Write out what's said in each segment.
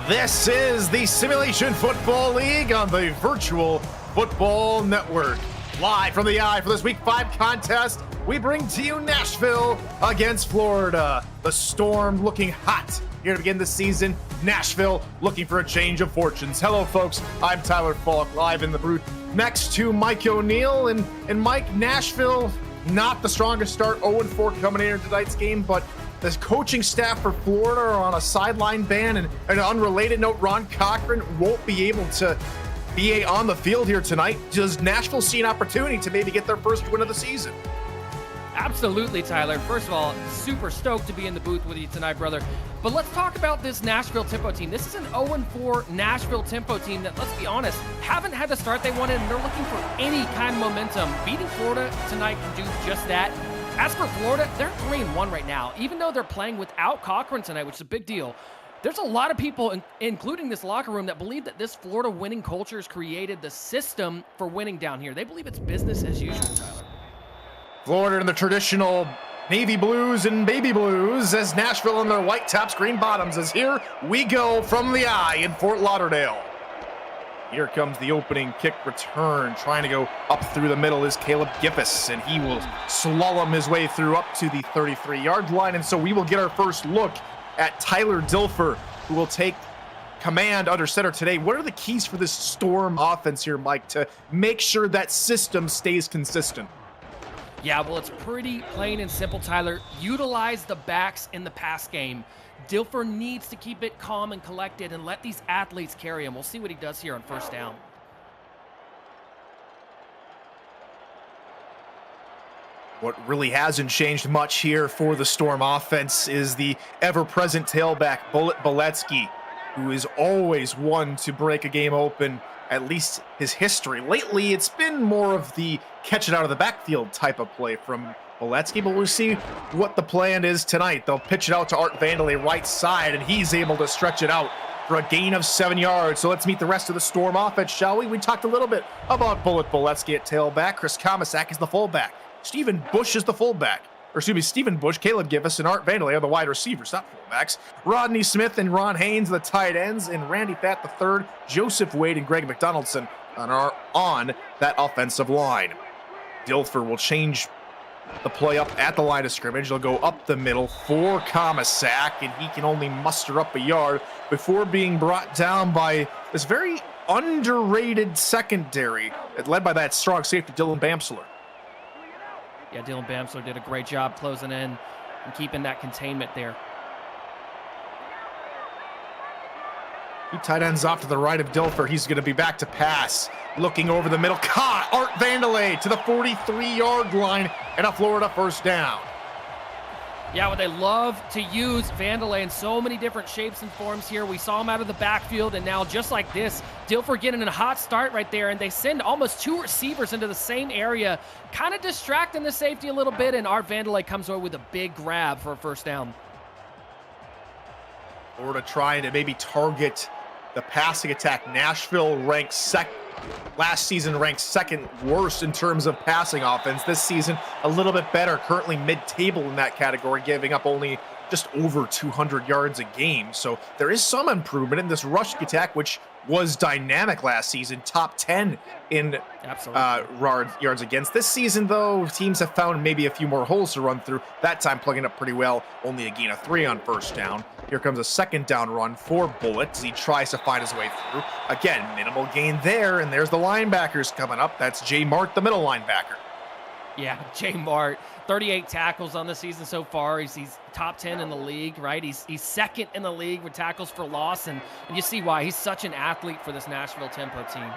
This is the Simulation Football League on the Virtual Football Network. Live from the eye for this Week 5 contest, we bring to you Nashville against Florida. The Storm looking hot here to begin the season. Nashville looking for a change of fortunes. Hello, folks. I'm Tyler Falk, live in the booth next to Mike O'Neill. And Mike, Nashville, not the strongest start, 0-4 coming into tonight's game, but the coaching staff for Florida are on a sideline ban, and an unrelated note, Ron Cochran won't be able to be on the field here tonight. Does Nashville see an opportunity to maybe get their first win of the season? Absolutely, Tyler. First of all, super stoked to be in the booth with you tonight, brother. But let's talk about this Nashville Tempo team. This is an 0-4 Nashville Tempo team that, let's be honest, haven't had the start they wanted, and they're looking for any kind of momentum. Beating Florida tonight can do just that. As for Florida, they're 3-1 right now, even though they're playing without Cochran tonight, which is a big deal. There's a lot of people, including this locker room, that believe that this Florida winning culture has created the system for winning down here. They believe it's business as usual, Tyler. Florida in the traditional navy blues and baby blues, as Nashville in their white tops, green bottoms, as here we go from the eye in Fort Lauderdale. Here comes the opening kick return. Trying to go up through the middle is Caleb Giffis, and he will slalom his way through up to the 33-yard line. And so we will get our first look at Tyler Dilfer, who will take command under center today. What are the keys for this Storm offense here, Mike, to make sure that system stays consistent? Yeah, well, it's pretty plain and simple, Tyler. Utilize the backs in the pass game. Dilfer needs to keep it calm and collected and let these athletes carry him. We'll see what he does here on first down. What really hasn't changed much here for the Storm offense is the ever-present tailback, Bullet Beletsky, who is always one to break a game open, at least his history. Lately, it's been more of the catch it out of the backfield type of play from Beletsky, but we'll see what the plan is tonight. They'll pitch it out to Art Vandelay right side, and he's able to stretch it out for a gain of 7 yards. So let's meet the rest of the Storm offense, shall we? We talked a little bit about Bullet Beletsky at tailback. Chris Komisak is the fullback. Stephen Bush is the fullback. Or excuse me, Stephen Bush, Caleb Giffis, and Art Vandelay are the wide receivers, not fullbacks. Rodney Smith and Ron Haynes are the tight ends, and Randy Fatt III, Joseph Wade, and Greg McDonaldson are on that offensive line. Dilfer will change the play up at the line of scrimmage. They'll go up the middle for Komisak, and he can only muster up a yard before being brought down by this very underrated secondary, led by that strong safety, Dylan Bamsler. Yeah, Dylan Bamsler did a great job closing in and keeping that containment there. Two tight ends off to the right of Dilfer. He's going to be back to pass. Looking over the middle. Caught Art Vandelay to the 43-yard line and a Florida first down. Yeah, well, they love to use Vandelay in so many different shapes and forms here. We saw him out of the backfield, and now just like this, Dilfer getting a hot start right there, and they send almost two receivers into the same area, kind of distracting the safety a little bit, and Art Vandelay comes away with a big grab for a first down. Florida trying to maybe target the passing attack. Nashville ranks last season ranked second worst in terms of passing offense. This season, a little bit better, currently mid-table in that category, giving up only just over 200 yards a game. So there is some improvement in this rush attack, which was dynamic last season, top 10 in yards against. This season, though, teams have found maybe a few more holes to run through. That time plugging up pretty well, only a gain of 3 on first down. Here comes a second down run for Bullet as he tries to find his way through. Again, minimal gain there, and there's the linebackers coming up. That's Jay Mart, the middle linebacker. Yeah, Jay Mart, 38 tackles on the season so far. He's top 10 in the league, right? He's second in the league with tackles for loss, and you see why. He's such an athlete for this Nashville Tempo team.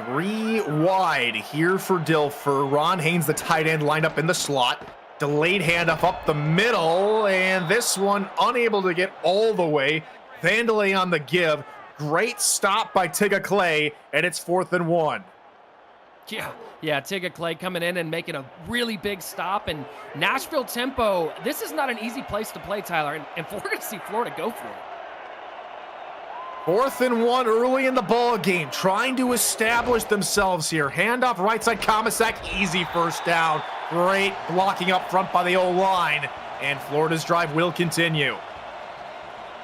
3 wide here for Dilfer. Ron Haynes, the tight end, lined up in the slot. Delayed handoff up the middle, and this one unable to get all the way. Vandelay on the give. Great stop by Tigga Clay, and it's 4th and 1. Yeah, Tigga Clay coming in and making a really big stop. And Nashville Tempo, this is not an easy place to play, Tyler, and we're going to see Florida go for it. 4th and 1 early in the ball game, trying to establish themselves here. Handoff right side, Komisak, easy first down. Great blocking up front by the O-line, and Florida's drive will continue.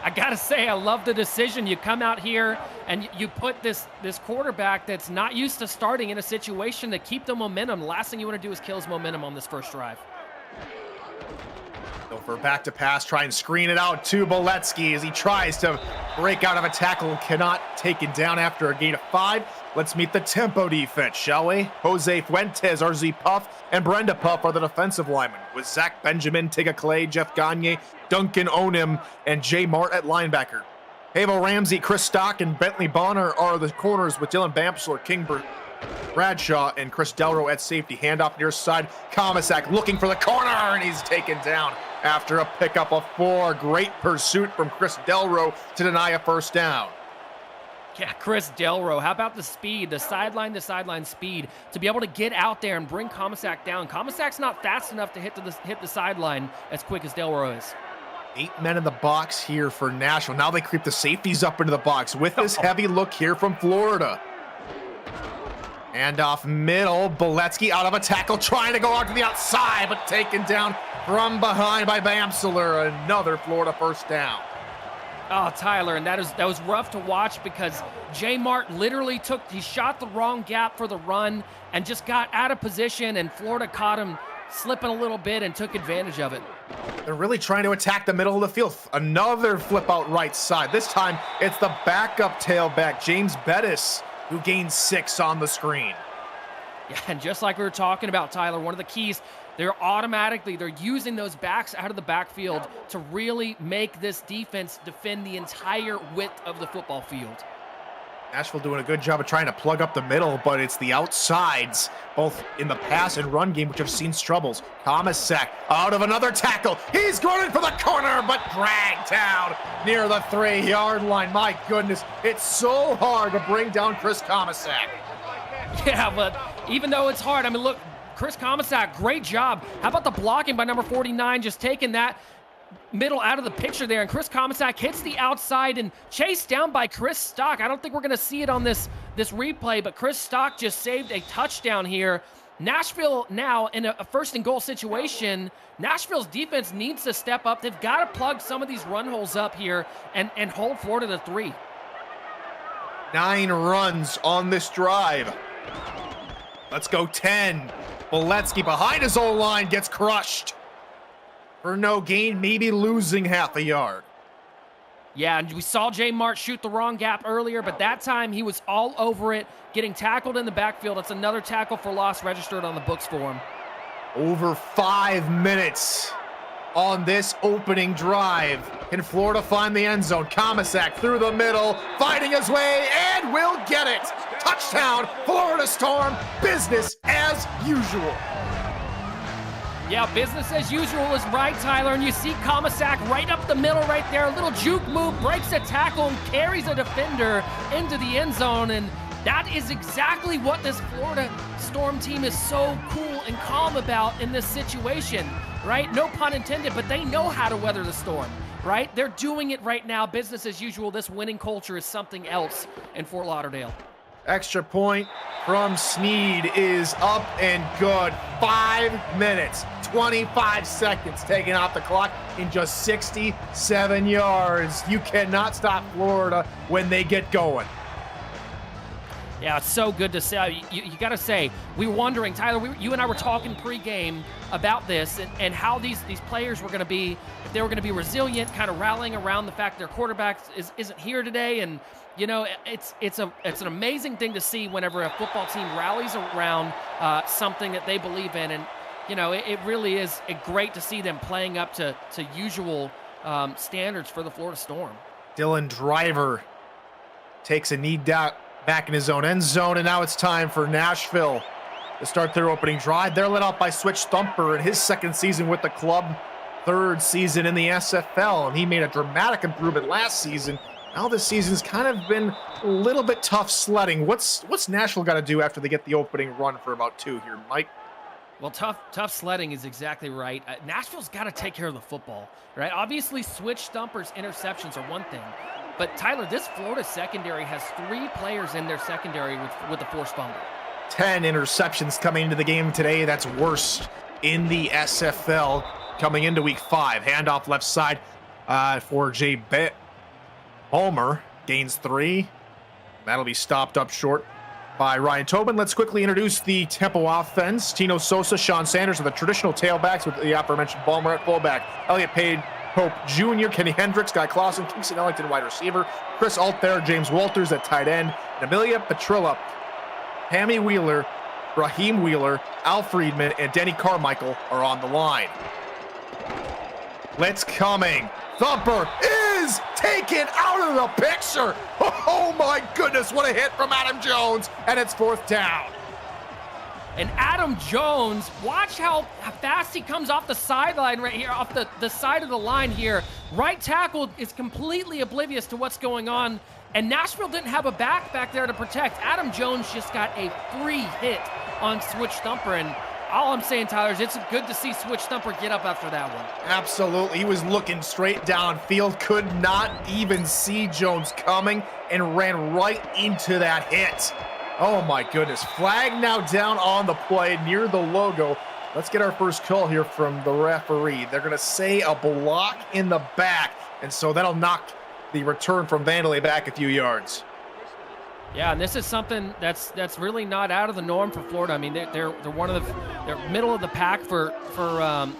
I gotta say, I love the decision. You come out here and you put this quarterback that's not used to starting in a situation to keep the momentum. The last thing you want to do is kill his momentum on this first drive. Go for a back to pass, try and screen it out to Boletsky as he tries to break out of a tackle, cannot take it down after a gain of 5. Let's meet the tempo defense, shall we? Jose Fuentes, RZ Puff, and Brenda Puff are the defensive linemen, with Zach Benjamin, Tigga Clay, Jeff Gagne, Duncan Onim, and Jay Mart at linebacker. Havo Ramsey, Chris Stock, and Bentley Bonner are the corners, with Dylan Bamsler, Kingbert, Bradshaw, and Chris Delro at safety. Handoff near side. Comisac looking for the corner, and he's taken down after a pickup of 4. Great pursuit from Chris Delro to deny a first down. Yeah, Chris Delro, how about the speed, the sideline to sideline speed to be able to get out there and bring Comisac down. Comisac's not fast enough to hit the sideline as quick as Delro is. 8 men in the box here for Nashville. Now they creep the safeties up into the box with this heavy look here from Florida. And off middle, Boletsky out of a tackle, trying to go out to the outside, but taken down from behind by Bamsler. Another Florida first down. Oh, Tyler, and that was rough to watch because J Mart literally he shot the wrong gap for the run and just got out of position, and Florida caught him slipping a little bit and took advantage of it. They're really trying to attack the middle of the field. Another flip out right side. This time it's the backup tailback, James Bettis, who gains 6 on the screen. Yeah, and just like we were talking about, Tyler, one of the keys, they're using those backs out of the backfield to really make this defense defend the entire width of the football field. Nashville doing a good job of trying to plug up the middle, but it's the outsides, both in the pass and run game, which have seen troubles. Comisac out of another tackle. He's going for the corner, but dragged down near the 3-yard line. My goodness, it's so hard to bring down Chris Comisac. Yeah, but even though it's hard, I mean, look, Chris Comisac, great job. How about the blocking by number 49, just taking that middle out of the picture there, and Chris Comisac hits the outside and chased down by Chris Stock. I don't think we're going to see it on this replay, but Chris Stock just saved a touchdown here. Nashville now in a first and goal situation. Nashville's defense needs to step up. They've got to plug some of these run holes up here and hold Florida to 3. 9 runs on this drive. Let's go 10. Boletsky behind his own line gets crushed for no gain, maybe losing half a yard. Yeah, and we saw Jay Mart shoot the wrong gap earlier, but that time he was all over it, getting tackled in the backfield. It's another tackle for loss registered on the books for him. Over 5 minutes on this opening drive. Can Florida find the end zone? Comisac through the middle, fighting his way, and will get it. Touchdown, Florida Storm, business as usual. Yeah, business as usual is right, Tyler, and you see Comisac right up the middle right there. A little juke move, breaks a tackle, and carries a defender into the end zone, and that is exactly what this Florida Storm team is so cool and calm about in this situation, right? No pun intended, but they know how to weather the storm, right? They're doing it right now, business as usual. This winning culture is something else in Fort Lauderdale. Extra point from Sneed is up and good. 5 minutes, 25 seconds taken off the clock in just 67 yards. You cannot stop Florida when they get going. Yeah, it's so good to see. You got to say, we were wondering, Tyler, you and I were talking pregame about this and how these players were going to be, if they were going to be resilient, kind of rallying around the fact their quarterback isn't here today. And, you know, it's an amazing thing to see whenever a football team rallies around something that they believe in. And, you know, it really is great to see them playing up to usual standards for the Florida Storm. Dylan Driver takes a knee down back in his own end zone, and now it's time for Nashville to start their opening drive. They're led out by Switch Thumper in his 2nd season with the club, 3rd season in the SFL, and he made a dramatic improvement last season. Now this season's kind of been a little bit tough sledding. What's Nashville got to do after they get the opening run for about 2 here, Mike? Well, tough sledding is exactly right. Nashville's got to take care of the football, right? Obviously, Switch Thumper's interceptions are one thing, but Tyler, this Florida secondary has 3 players in their secondary with the forced fumble. 10 interceptions coming into the game today. That's worst in the SFL coming into week 5. Handoff left side for Jay Palmer gains 3. That'll be stopped up short by Ryan Tobin. Let's quickly introduce the tempo offense. Tino Sosa, Sean Sanders are the traditional tailbacks with the aforementioned Palmer at fullback. Elliott Payne Pope Jr., Kenny Hendricks, Guy Clausen, Kingston Ellington, wide receiver. Chris Alther, James Walters at tight end. And Amelia Petrilla, Hammy Wheeler, Raheem Wheeler, Al Friedman, and Denny Carmichael are on the line. Blitz coming. Thumper is taken out of the picture. Oh my goodness, what a hit from Adam Jones, and it's 4th down. And Adam Jones, watch how fast he comes off the sideline right here, off the side of the line here. Right tackle is completely oblivious to what's going on, and Nashville didn't have a back there to protect. Adam Jones just got a free hit on Switch Thumper, and all I'm saying, Tyler, is it's good to see Switch Thumper get up after that one. Absolutely. He was looking straight downfield, could not even see Jones coming, and ran right into that hit. Oh my goodness. Flag now down on the play near the logo. Let's get our first call here from the referee. They're going to say a block in the back, and so that'll knock the return from Vandalay back a few yards. Yeah, and this is something that's really not out of the norm for Florida. I mean, they're one of they're middle of the pack for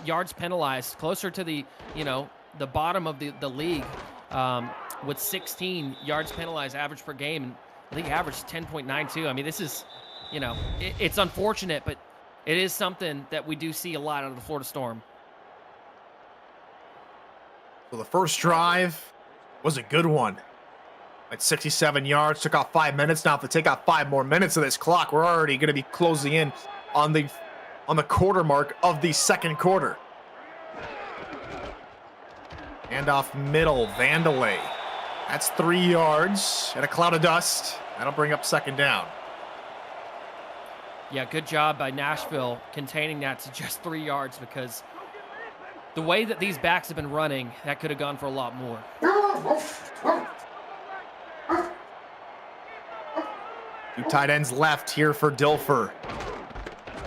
yards penalized, closer to the the bottom of the league, with 16 yards penalized average per game, and league average 10.92. I mean, this is it's unfortunate, but it is something that we do see a lot out of the Florida Storm. So the first drive was a good one. At 67 yards, took off 5 minutes. Now, if they take out 5 more minutes of this clock, we're already going to be closing in on the quarter mark of the second quarter. Hand off middle, Vandalay. That's 3 yards and a cloud of dust. That'll bring up 2nd down. Yeah, good job by Nashville containing that to just 3 yards, because the way that these backs have been running, that could have gone for a lot more. Two tight ends left here for Dilfer.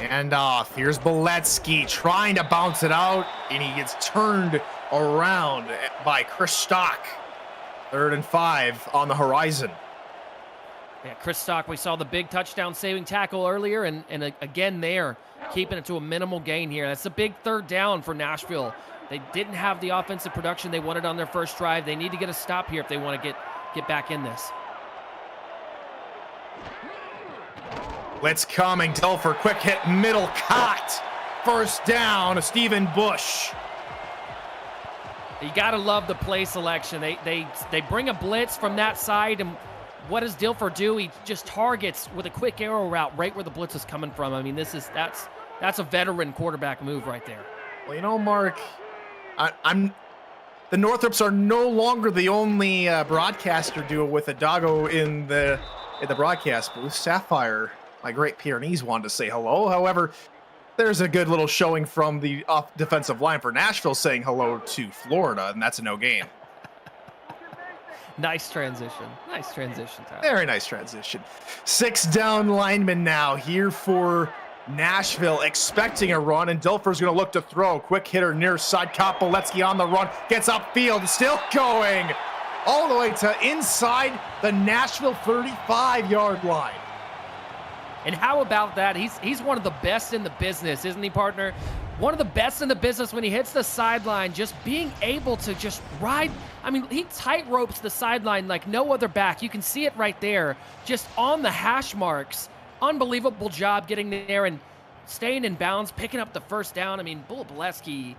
And off. Here's Beletsky trying to bounce it out, and he gets turned around by Chris Stock. 3rd and 5 on the horizon. Yeah, Chris Stock, we saw the big touchdown saving tackle earlier, and again there, keeping it to a minimal gain here. That's a big 3rd down for Nashville. They didn't have the offensive production they wanted on their first drive. They need to get a stop here if they want to get back in this. Blitz coming. Dilfer, quick hit, middle, caught. 1st down, Stephen Bush. You got to love the play selection. They bring a blitz from that side, and what does Dilfer do? He just targets with a quick arrow route right where the blitz is coming from. I mean, that's a veteran quarterback move right there. Well, Mark, the Northrops are no longer the only broadcaster duo with a doggo in the broadcast, but with Sapphire, my great Pyrenees wanted to say hello. However, there's a good little showing from the defensive line for Nashville saying hello to Florida, and that's a no gain. Nice transition. Nice transition, Tyler. Very nice transition. 6 down linemen now here for Nashville, expecting a run, and Dilfer's going to look to throw. Quick hitter near side. Kopoletsky on the run. Gets upfield. Still going all the way to inside the Nashville 35-yard line. And how about that? He's one of the best in the business, isn't he, partner? One of the best in the business when he hits the sideline, just being able to just ride. I mean, he tight ropes the sideline like no other back. You can see it right there, just on the hash marks. Unbelievable job getting there and staying in bounds, picking up the 1st down. I mean, Bull Bolesky,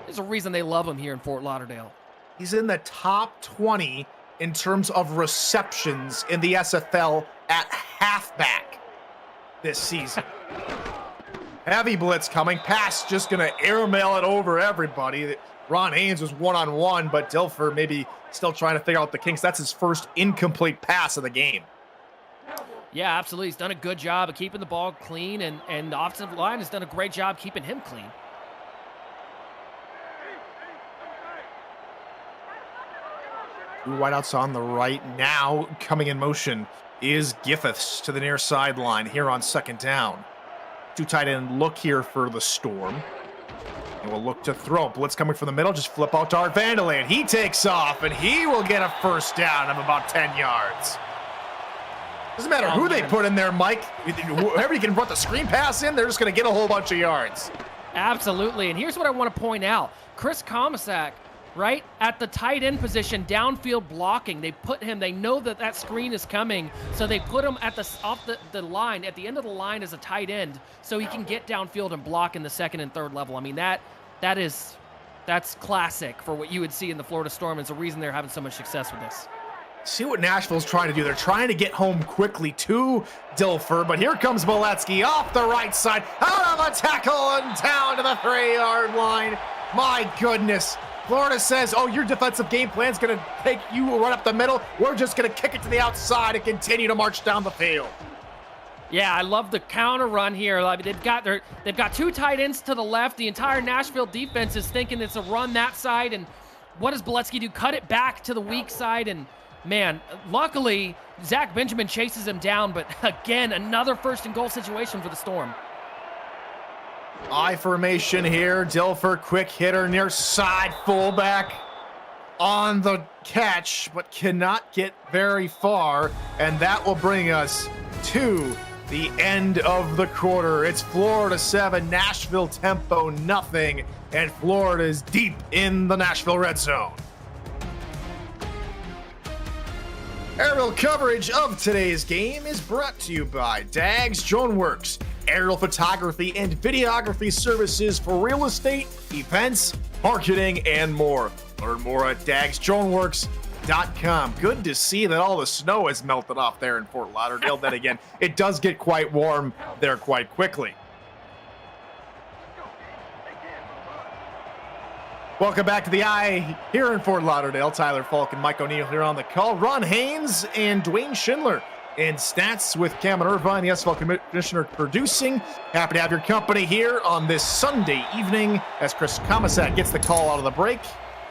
there's a reason they love him here in Fort Lauderdale. He's in the top 20 in terms of receptions in the SFL at halfback this season. Heavy blitz coming. Pass just going to airmail it over everybody. Ron Haynes was one-on-one, but Dilfer maybe still trying to figure out the kinks. That's his first incomplete pass of the game. Yeah, absolutely. He's done a good job of keeping the ball clean, and the offensive line has done a great job keeping him clean. Two wideouts on the right. Now coming in motion is Griffiths to the near sideline here on 2nd down. Two tight end look here for the Storm. And we'll look to throw. Blitz coming from the middle. Just flip out to Art Vanderland. He takes off, and he will get a first down of about 10 yards. Doesn't matter who they put in there, Mike. Whoever you can run the screen pass in, they're just going to get a whole bunch of yards. Absolutely. And here's what I want to point out. Chris Komisak, right, at the tight end position, downfield blocking. They put him, they know that that screen is coming, so they put him at off the line, at the end of the line as a tight end, so he can get downfield and block in the second and third level. I mean, that's classic for what you would see in the Florida Storm. It's the reason they're having so much success with this. See what Nashville's trying to do. They're trying to get home quickly to Dilfer, but here comes Boletsky off the right side, out of a tackle and down to the 3-yard line. My goodness. Florida says, oh, your defensive game plan's going to take you run up the middle. We're just going to kick it to the outside and continue to march down the field. Yeah, I love the counter run here. I mean, they've got 2 tight ends to the left. The entire Nashville defense is thinking it's a run that side, and what does Boletsky do? Cut it back to the weak side, and man, luckily, Zach Benjamin chases him down, but again, another first and goal situation for the Storm. I formation here. Dilfer, quick hitter near side fullback on the catch, but cannot get very far. And that will bring us to the end of the quarter. It's Florida 7, Nashville tempo nothing, and Florida is deep in the Nashville red zone. Aerial coverage of today's game is brought to you by Dags Droneworks, aerial photography and videography services for real estate, events, marketing, and more. Learn more at dagsdroneworks.com. Good to see that all the snow has melted off there in Fort Lauderdale. Then again, it does get quite warm there quite quickly. Welcome back to the Eye here in Fort Lauderdale. Tyler Falk and Mike O'Neill here on the call. Ron Haynes and Dwayne Schindler in stats with Cameron Irvine, the SFL commissioner, producing. Happy to have your company here on this Sunday evening as Chris Komisak gets the call out of the break,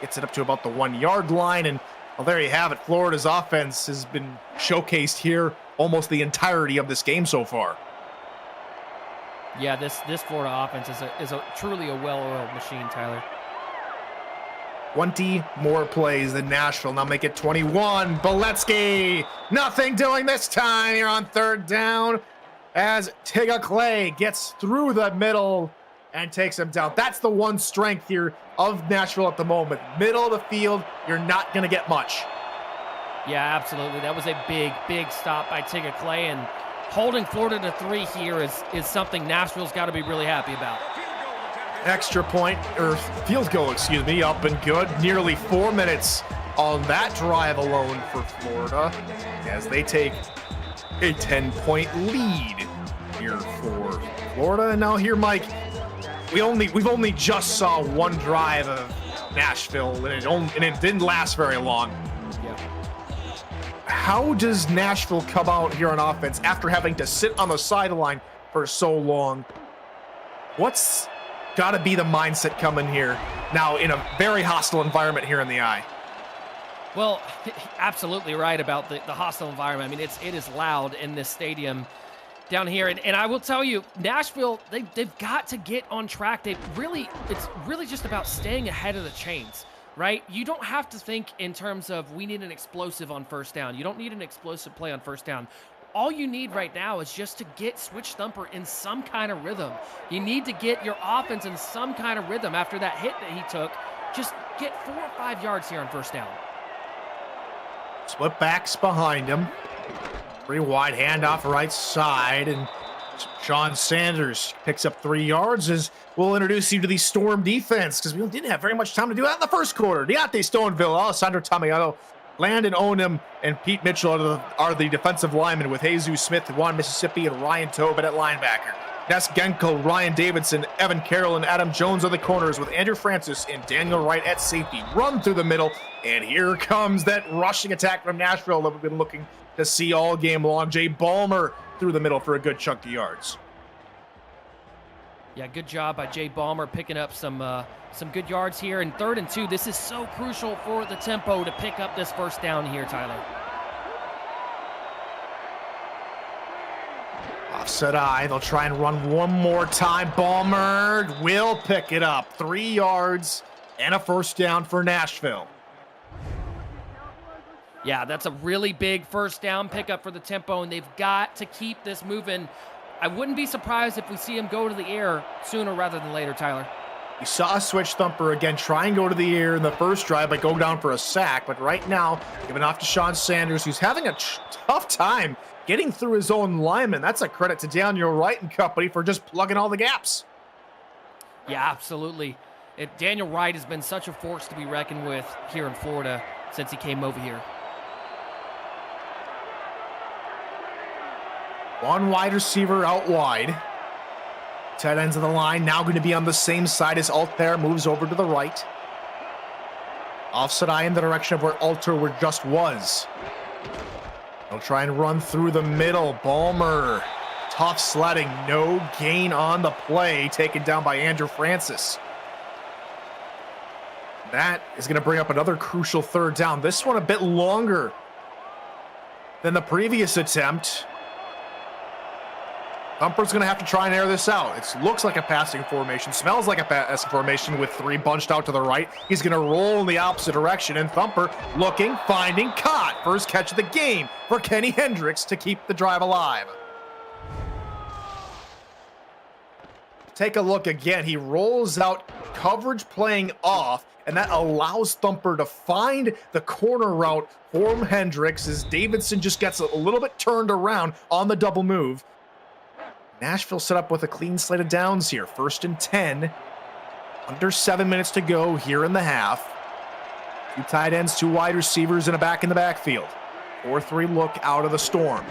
gets it up to about the 1-yard line, and well, there you have it. Florida's offense has been showcased here almost the entirety of this game so far. Yeah, this Florida offense is truly a well-oiled machine, Tyler. 20 more plays than Nashville. Now make it 21. Boletsky, nothing doing this time here on 3rd down as Tiga Clay gets through the middle and takes him down. That's the one strength here of Nashville at the moment. Middle of the field, you're not going to get much. Yeah, absolutely. That was a big stop by Tiga Clay, and holding Florida to 3 here is something Nashville's got to be really happy about. Extra point, or field goal, excuse me, up and good. Nearly 4 minutes on that drive alone for Florida as they take a 10-point lead here for Florida. And now here, Mike, we've only just saw one drive of Nashville, and it didn't last very long. Yeah. How does Nashville come out here on offense after having to sit on the sideline for so long? What's got to be the mindset coming here now in a very hostile environment here in the Eye? Well, absolutely right about the hostile environment. I mean, it is loud in this stadium down here, and I will tell you, Nashville, they've got to get on track. It's really just about staying ahead of the chains, right? You don't have to think in terms of we need an explosive on 1st down. You don't need an explosive play on 1st down. All you need right now is just to get Switch Thumper in some kind of rhythm. You need to get your offense in some kind of rhythm after that hit that he took. Just get 4 or 5 yards here on 1st down. Split backs behind him. Pretty wide handoff right side, and Sean Sanders picks up 3 yards as we'll introduce you to the Storm defense because we didn't have very much time to do that in the first quarter. Deontay Stoneville, Alessandro Tamiano, Landon Onum, and Pete Mitchell are the defensive linemen with Jesus Smith, Juan Mississippi, and Ryan Tobin at linebacker. Ness Genko, Ryan Davidson, Evan Carroll, and Adam Jones are the corners with Andrew Francis and Daniel Wright at safety. Run through the middle, and here comes that rushing attack from Nashville that we've been looking to see all game long. Jay Ballmer through the middle for a good chunk of yards. Yeah, good job by Jay Ballmer picking up some good yards here. And 3rd and 2, this is so crucial for the tempo to pick up this 1st down here, Tyler. Offset eye. They'll try and run one more time. Balmer will pick it up. 3 yards and a first down for Nashville. Yeah, that's a really big first down pickup for the Tempo, and they've got to keep this moving. I wouldn't be surprised if we see him go to the air sooner rather than later, Tyler. You saw a switch thumper again try and go to the air in the first drive, but go down for a sack. But right now, giving off to Sean Sanders, who's having a tough time getting through his own lineman. That's a credit to Daniel Wright and company for just plugging all the gaps. Yeah, absolutely. Daniel Wright has been such a force to be reckoned with here in Florida since he came over here. One wide receiver out wide. Tight ends of the line now going to be on the same side as Altair. Moves over to the right. Offset eye in the direction of where Altair just was. They'll try and run through the middle. Balmer. Tough sledding. No gain on the play. Taken down by Andrew Francis. That is going to bring up another crucial third down. This one a bit longer than the previous attempt. Thumper's going to have to try and air this out. It looks like a passing formation, smells like a passing formation with 3 bunched out to the right. He's going to roll in the opposite direction, and Thumper looking, finding, caught. First catch of the game for Kenny Hendricks to keep the drive alive. Take a look again. He rolls out, coverage playing off, and that allows Thumper to find the corner route for Hendricks as Davidson just gets a little bit turned around on the double move. Nashville set up with a clean slate of downs here. 1st and 10. Under 7 minutes to go here in the half. 2 tight ends, 2 wide receivers, and a back in the backfield. 4-3 look out of the storm.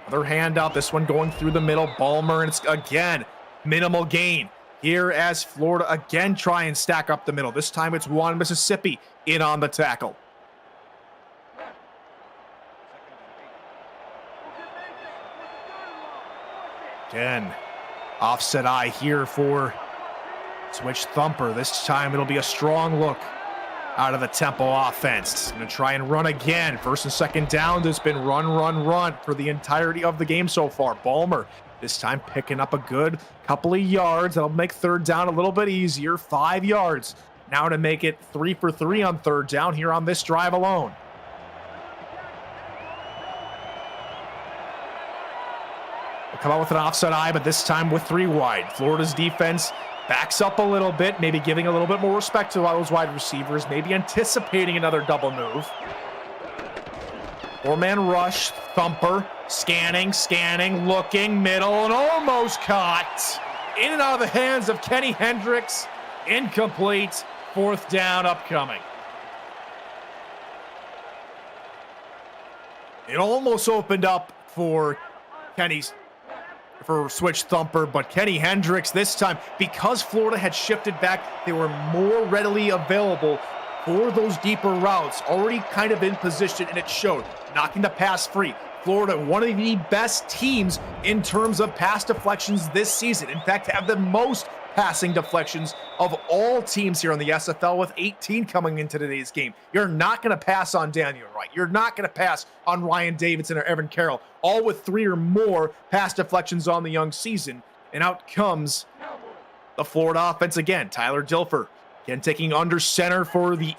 Another handout, this one going through the middle. Balmer, and it's again minimal gain. Here as Florida again try and stack up the middle. This time it's Juan Mississippi in on the tackle. Again, offset eye here for switch thumper. This time it'll be a strong look out of the Tempo offense. Gonna try and run again. 1st and 2nd down. There's been run for the entirety of the game so far. Balmer this time picking up a good couple of yards. That'll make 3rd down a little bit easier. 5 yards now to make it 3 for 3 on 3rd down here on this drive alone. Come out with an offset eye, but this time with 3 wide. Florida's defense backs up a little bit, maybe giving a little bit more respect to those wide receivers, maybe anticipating another double move. 4-man rush, Thumper, scanning, looking, middle, and almost caught. In and out of the hands of Kenny Hendricks. Incomplete. 4th down upcoming. It almost opened up for switch thumper, but Kenny Hendricks this time, because Florida had shifted back, they were more readily available for those deeper routes, already kind of in position, and it showed. Knocking the pass free. Florida, one of the best teams in terms of pass deflections this season. In fact, have the most passing deflections of all teams here on the SFL, with 18 coming into today's game. You're not going to pass on Daniel Wright. You're not going to pass on Ryan Davidson or Evan Carroll, all with 3 or more pass deflections on the young season. And out comes the Florida offense again. Tyler Dilfer, again taking under center for the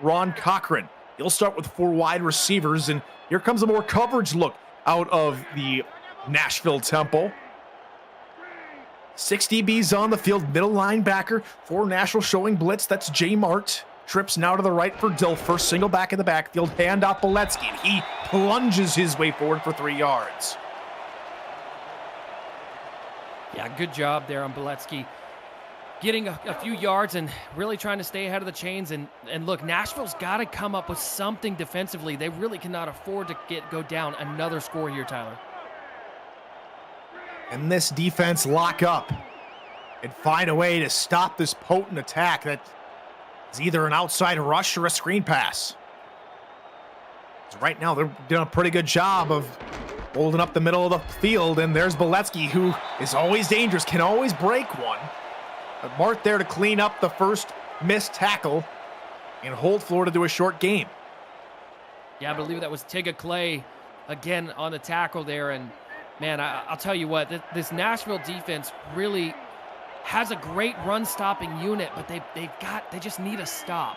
Ron Cochran. He'll start with 4 wide receivers, and here comes a more coverage look out of the Nashville Tempo. 6 DBs on the field, middle linebacker for Nashville showing blitz. That's Jay Mart. Trips now to the right for Dilfer. Single back in the backfield. Handoff Beletsky. And he plunges his way forward for 3 yards. Yeah, good job there on Beletsky. Getting a few yards and really trying to stay ahead of the chains. And look, Nashville's got to come up with something defensively. They really cannot afford to go down another score here, Tyler. And this defense lock up and find a way to stop this potent attack that is either an outside rush or a screen pass. So right now, they're doing a pretty good job of holding up the middle of the field, and there's Beletsky, who is always dangerous, can always break one. But Mart there to clean up the first missed tackle and hold Florida to a short game. Yeah, I believe that was Tigga Clay again on the tackle there, and Man, I'll tell you what, this Nashville defense really has a great run-stopping unit, but they just need a stop.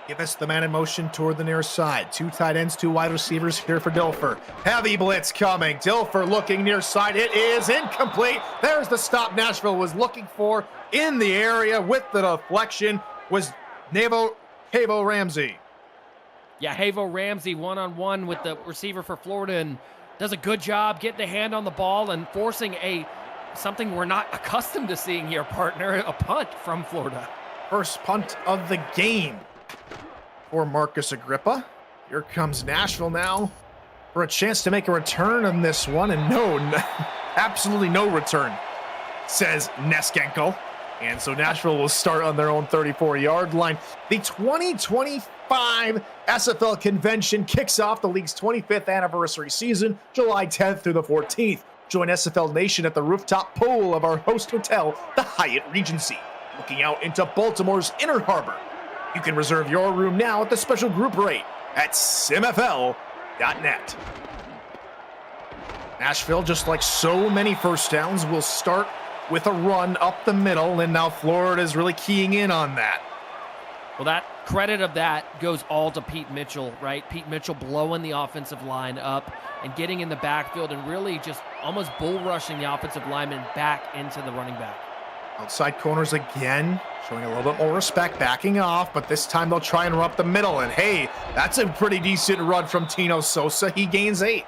Give us the man in motion toward the near side. 2 tight ends, 2 wide receivers here for Dilfer. Heavy blitz coming. Dilfer looking near side. It is incomplete. There's the stop Nashville was looking for in the area with the deflection was Havo Ramsey. Yeah, Havo Ramsey one-on-one with the receiver for Florida and does a good job getting a hand on the ball and forcing something we're not accustomed to seeing here, partner, a punt from Florida. First punt of the game for Marcus Agrippa. Here comes Nashville now for a chance to make a return on this one, and absolutely no return, says Neskenko. And so Nashville will start on their own 34-yard line. The 2025 SFL convention kicks off the league's 25th anniversary season, July 10th through the 14th. Join SFL Nation at the rooftop pool of our host hotel, the Hyatt Regency, looking out into Baltimore's Inner Harbor. You can reserve your room now at the special group rate at simfl.net. Nashville, just like so many first downs, will start with a run up the middle, and now Florida is really keying in on that. Well, that credit of that goes all to Pete Mitchell, right? Pete Mitchell blowing the offensive line up and getting in the backfield and really just almost bull rushing the offensive lineman back into the running back. Outside corners again, showing a little bit more respect, backing off, but this time they'll try and run up the middle, and hey, that's a pretty decent run from Tino Sosa. He gains 8.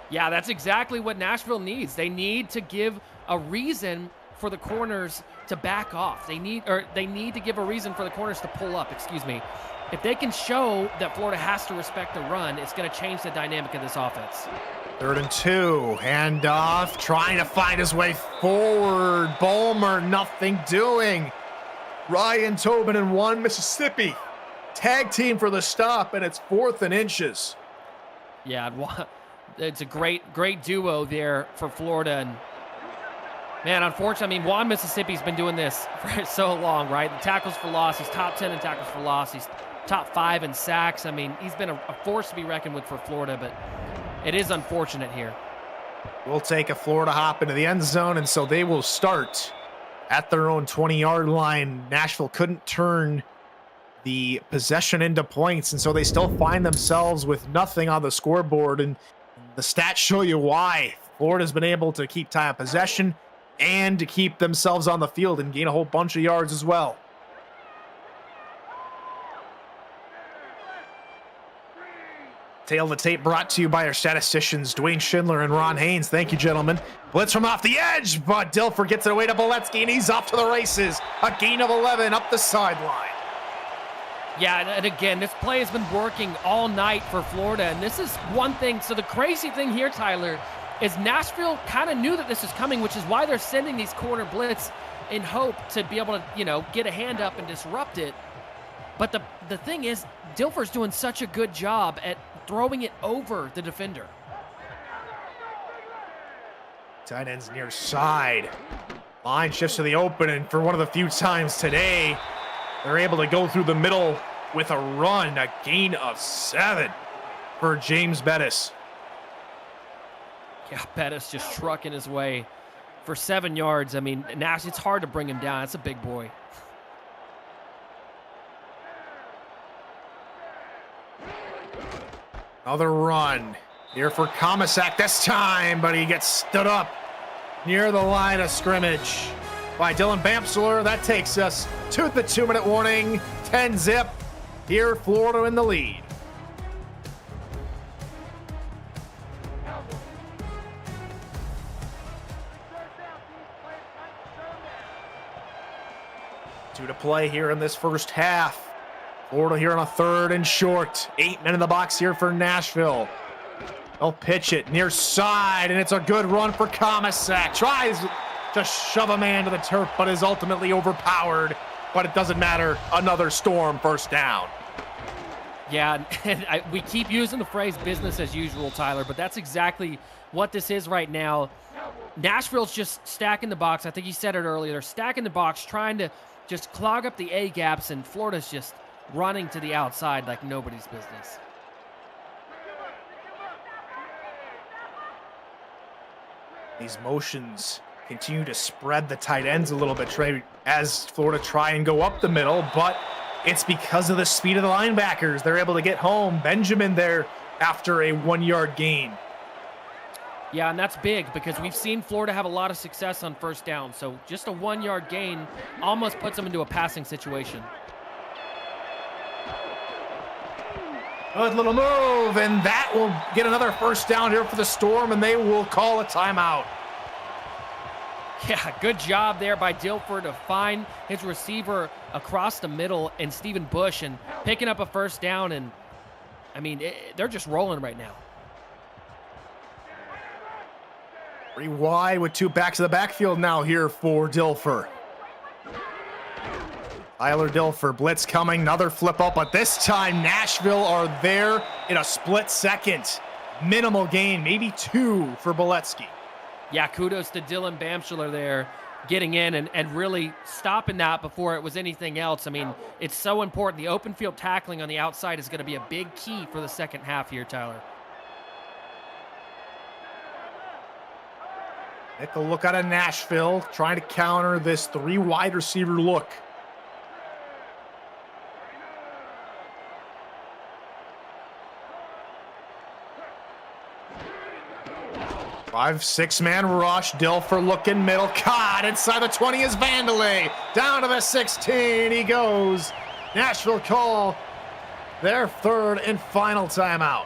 Yeah, that's exactly what Nashville needs. They need to give a reason for the corners to back off. They need to give a reason for the corners to pull up, If they can show that Florida has to respect the run, it's going to change the dynamic of this offense. 3rd and 2, handoff, trying to find his way forward. Bulmer, nothing doing. Ryan Tobin and 1 Mississippi. Tag team for the stop, and it's 4th and inches. Yeah, it's a great duo there for Florida. And man, unfortunately, Juan Mississippi's been doing this for so long, right? The tackles for loss, he's top 10 in tackles for loss. He's top 5 in sacks. He's been a force to be reckoned with for Florida, but it is unfortunate here. We'll take a Florida hop into the end zone, and so they will start at their own 20-yard line. Nashville couldn't turn the possession into points, and so they still find themselves with nothing on the scoreboard, and the stats show you why. Florida's been able to keep time of possession and to keep themselves on the field and gain a whole bunch of yards as well. Tail of the tape brought to you by our statisticians, Dwayne Schindler and Ron Haynes. Thank you, gentlemen. Blitz from off the edge, but Dilfer gets it away to Boletsky, and he's off to the races. A gain of 11 up the sideline. Yeah, and again, this play has been working all night for Florida, and this is one thing. So the crazy thing here, Tyler, is Nashville kind of knew that this was coming, which is why they're sending these corner blitz in hope to be able to, get a hand up and disrupt it. But the thing is, Dilfer's doing such a good job at throwing it over the defender. Tight ends near side. Line shifts to the open, and for one of the few times today, they're able to go through the middle with a run, a gain of 7 for James Bettis. Yeah, Bettis just trucking his way for 7 yards. Nash, it's hard to bring him down. That's a big boy. Another run here for Komisak this time, but he gets stood up near the line of scrimmage by Dylan Bamsler. That takes us to the 2-minute warning. 10-zip. Here, Florida in the lead. Two to play here in this first half. Florida here on a 3rd and short. 8 men in the box here for Nashville. They'll pitch it near side, and it's a good run for Komisak. Tries to shove a man to the turf, but is ultimately overpowered. But it doesn't matter. Another Storm first down. Yeah, and we keep using the phrase business as usual, Tyler, but that's exactly what this is right now. Nashville's just stacking the box. I think you said it earlier. They're stacking the box, trying to just clog up the A-gaps, and Florida's just running to the outside like nobody's business. These motions continue to spread the tight ends a little bit, Trey, as Florida try and go up the middle, but it's because of the speed of the linebackers. They're able to get home. Benjamin there after a 1-yard gain. Yeah, and that's big because we've seen Florida have a lot of success on first down. So just a 1-yard gain almost puts them into a passing situation. Good little move, and that will get another first down here for the Storm, and they will call a timeout. Yeah, good job there by Dilfer to find his receiver across the middle and Stephen Bush and picking up a first down. And, I mean, they're just rolling right now. 3 wide with 2 backs in the backfield now here for Dilfer. Tyler Dilfer, blitz coming, another flip up, but this time Nashville are there in a split second. Minimal gain, maybe 2 for Boletsky. Yeah, kudos to Dylan Bamschuler there getting in and really stopping that before it was anything else. I mean, it's so important. The open field tackling on the outside is going to be a big key for the second half here, Tyler. Take a look out of Nashville, trying to counter this 3 wide receiver look. 5-6-man rush. Dilfer looking middle. Caught inside the 20 is Vandalay. Down to the 16 he goes. Nashville call their 3rd and final timeout.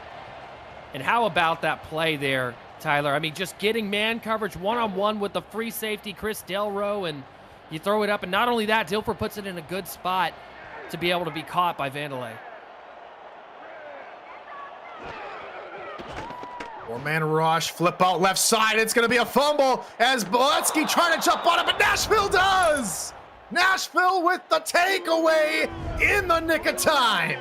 And how about that play there, Tyler? I mean, just getting man coverage one-on-one with the free safety, Chris Delro, and you throw it up. And not only that, Dilfer puts it in a good spot to be able to be caught by Vandalay. 4-man rush, flip out left side. It's going to be a fumble as Boletsky trying to jump on it, but Nashville does. Nashville with the takeaway in the nick of time.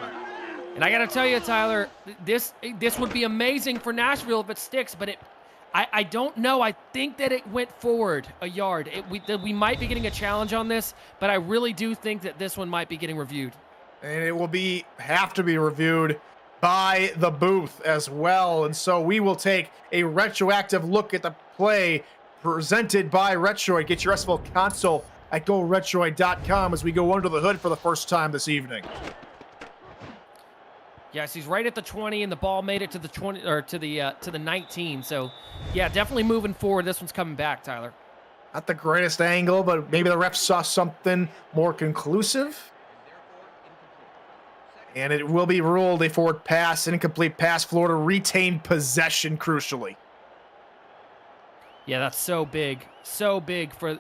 And I got to tell you, Tyler, this would be amazing for Nashville if it sticks, but I don't know. I think that it went forward a yard. We might be getting a challenge on this, but I really do think that this one might be getting reviewed. And it will have to be reviewed by the booth as well. And so we will take a retroactive look at the play presented by Retroid. Get your SFL console at GoRetroid.com as we go under the hood for the first time this evening. Yes, he's right at the 20, and the ball made it to the 20 or to the 19. So, yeah, definitely moving forward. This one's coming back, Tyler. Not the greatest angle, but maybe the refs saw something more conclusive. And it will be ruled a forward pass, an incomplete pass. Florida retained possession crucially. Yeah, that's so big for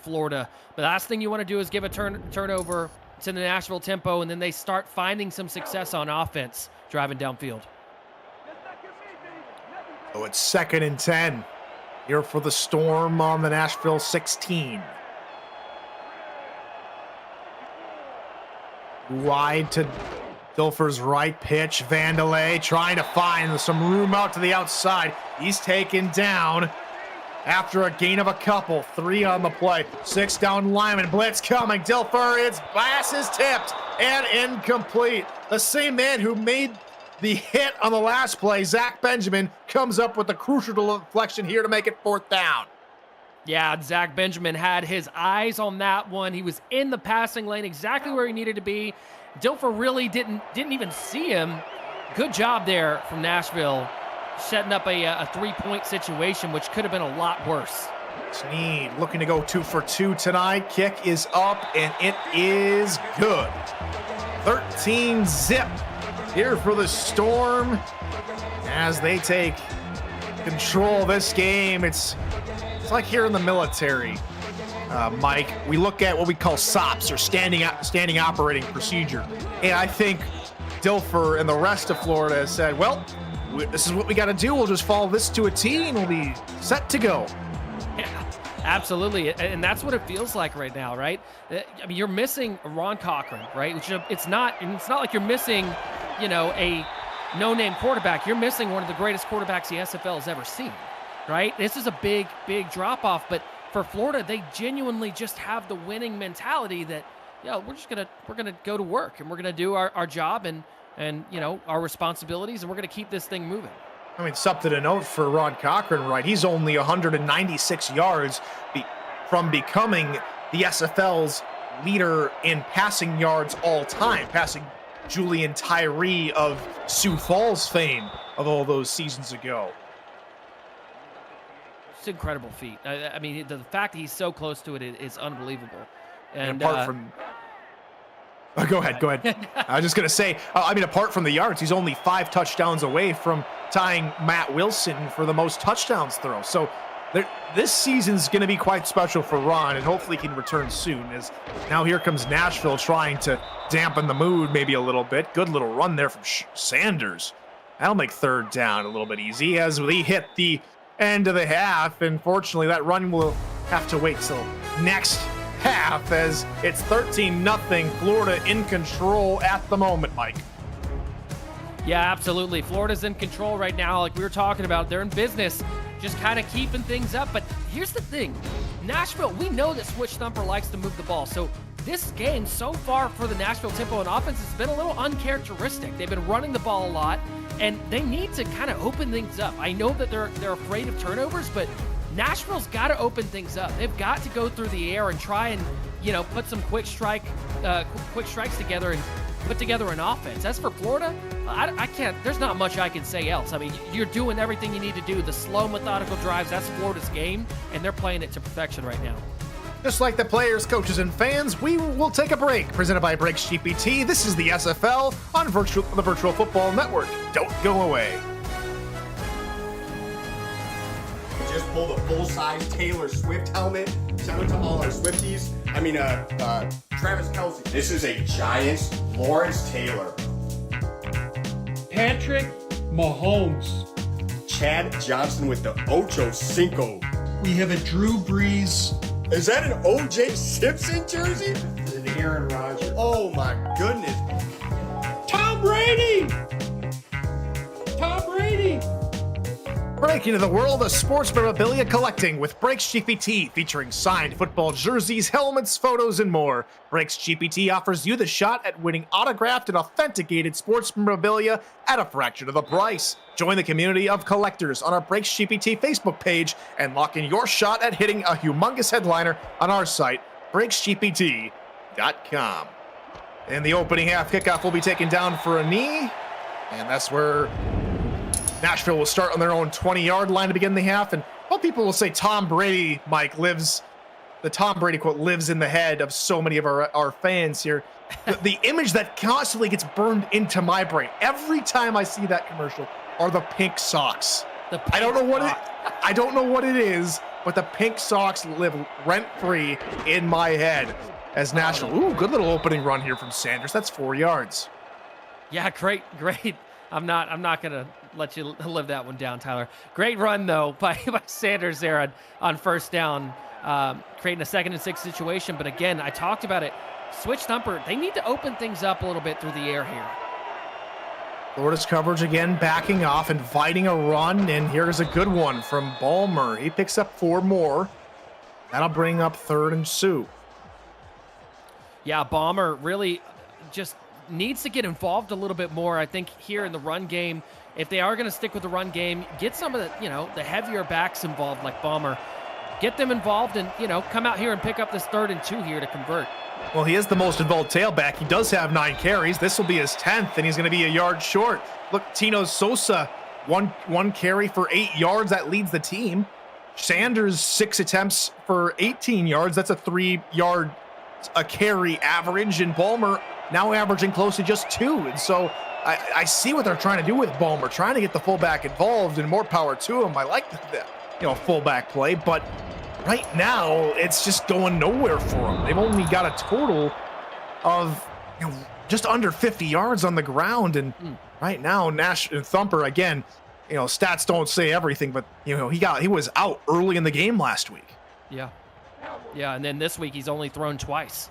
Florida. The last thing you want to do is give a turnover to the Nashville tempo, and then they start finding some success on offense driving downfield. So it's 2nd and 10 here for the Storm on the Nashville 16. Wide to Dilfer's right, pitch. Vandalay trying to find some room out to the outside. He's taken down after a gain of a couple. 3 on the play. 6 down lineman. Blitz coming. Dilfer, its pass is tipped and incomplete. The same man who made the hit on the last play, Zach Benjamin, comes up with a crucial deflection here to make it 4th down. Yeah, Zach Benjamin had his eyes on that one. He was in the passing lane, exactly where he needed to be. Dilfer really didn't even see him. Good job there from Nashville, setting up a 3-point situation, which could have been a lot worse. Sneed looking to go 2 for 2 tonight. Kick is up, and it is good. 13-zip here for the Storm as they take control of this game. It's like here in the military, Mike, we look at what we call SOPs, or standing operating procedure. And I think Dilfer and the rest of Florida has said, well, this is what we got to do. We'll just follow this to a T and we'll be set to go. Yeah, absolutely. And that's what it feels like right now, right? I mean, you're missing Ron Cochran, right? Which it's not like you're missing, a no-name quarterback. You're missing one of the greatest quarterbacks the SFL has ever seen. Right? This is a big drop-off, but for Florida, they genuinely just have the winning mentality that, we're gonna go to work and we're gonna do our job and our responsibilities, and we're gonna keep this thing moving. I mean, something to note for Ron Cochran, right? He's only 196 yards from becoming the SFL's leader in passing yards all time, passing Julian Tyree of Sioux Falls fame of all those seasons ago. It's an incredible feat. I mean, the fact that he's so close to it is unbelievable. And apart from... Oh, go ahead. I was just going to say, I mean, apart from the yards, he's only 5 touchdowns away from tying Matt Wilson for the most touchdowns throw. So this season's going to be quite special for Ron, and hopefully he can return soon, as now here comes Nashville trying to dampen the mood maybe a little bit. Good little run there from Sanders. That'll make third down a little bit easy as we hit the end of the half. And fortunately, that run will have to wait till next half, as it's 13-0, Florida in control at the moment, Mike. Yeah, absolutely. Florida's in control right now. Like we were talking about, they're in business, just kind of keeping things up. But here's the thing. Nashville, we know that Switch Thumper likes to move the ball. So this game so far for the Nashville tempo and offense has been a little uncharacteristic. They've been running the ball a lot, and they need to kind of open things up. I know that they're afraid of turnovers, but Nashville's got to open things up. They've got to go through the air and try and, put some quick strikes together and put together an offense. As for Florida, I can't, there's not much I can say else. I mean, you're doing everything you need to do. The slow, methodical drives, that's Florida's game, and they're playing it to perfection right now. Just like the players, coaches, and fans, we will take a break. Presented by Breaks GPT. This is the SFL on the Virtual Football Network. Don't go away. Just pull the full-size Taylor Swift helmet. Shout out to all our Swifties. Travis Kelce. This is a Giants Lawrence Taylor. Patrick Mahomes. Chad Johnson with the Ocho Cinco. We have a Drew Brees. Is that an O.J. Simpson jersey? An Aaron Rodgers. Oh my goodness. Tom Brady! Tom Brady! Breaking into the world of sports memorabilia collecting with Breaks GPT, featuring signed football jerseys, helmets, photos, and more. Breaks GPT offers you the shot at winning autographed and authenticated sports memorabilia at a fraction of the price. Join the community of collectors on our Breaks GPT Facebook page and lock in your shot at hitting a humongous headliner on our site, breaksgpt.com. In the opening half, kickoff will be taken down for a knee, and that's where Nashville will start on their own 20-yard line to begin the half. And well, people will say Tom Brady, Mike, the Tom Brady quote lives in the head of so many of our fans here. The image that constantly gets burned into my brain every time I see that commercial are the pink socks. I don't know what it is, but the pink socks live rent-free in my head as Nashville. Ooh, good little opening run here from Sanders. That's 4 yards. Yeah, great. I'm not gonna let you live that one down, Tyler. Great run though by Sanders there on first down, creating a 2nd and 6 situation. But again, I talked about it. Switch Thumper, they need to open things up a little bit through the air here. Florida's coverage again backing off, inviting a run, and here's a good one from Balmer. He picks up 4 more. That'll bring up 3rd and 2. Yeah, Balmer really just needs to get involved a little bit more, I think, here in the run game. If they are going to stick with the run game, get some of the, the heavier backs involved like Balmer. Get them involved and, come out here and pick up this 3rd and 2 here to convert. Well, he is the most involved tailback. He does have 9 carries. This will be his 10th, and he's going to be a yard short. Look, Tino Sosa, one carry for 8 yards. That leads the team. Sanders, 6 attempts for 18 yards. That's a 3-yard a carry average, and Balmer now averaging close to just 2. And so I see what they're trying to do with Balmer, trying to get the fullback involved, and more power to him. I like the fullback play, but right now it's just going nowhere for them. They've only got a total of just under 50 yards on the ground, and right now Thumper again. Stats don't say everything, but he was out early in the game last week. Yeah, and then this week he's only thrown twice,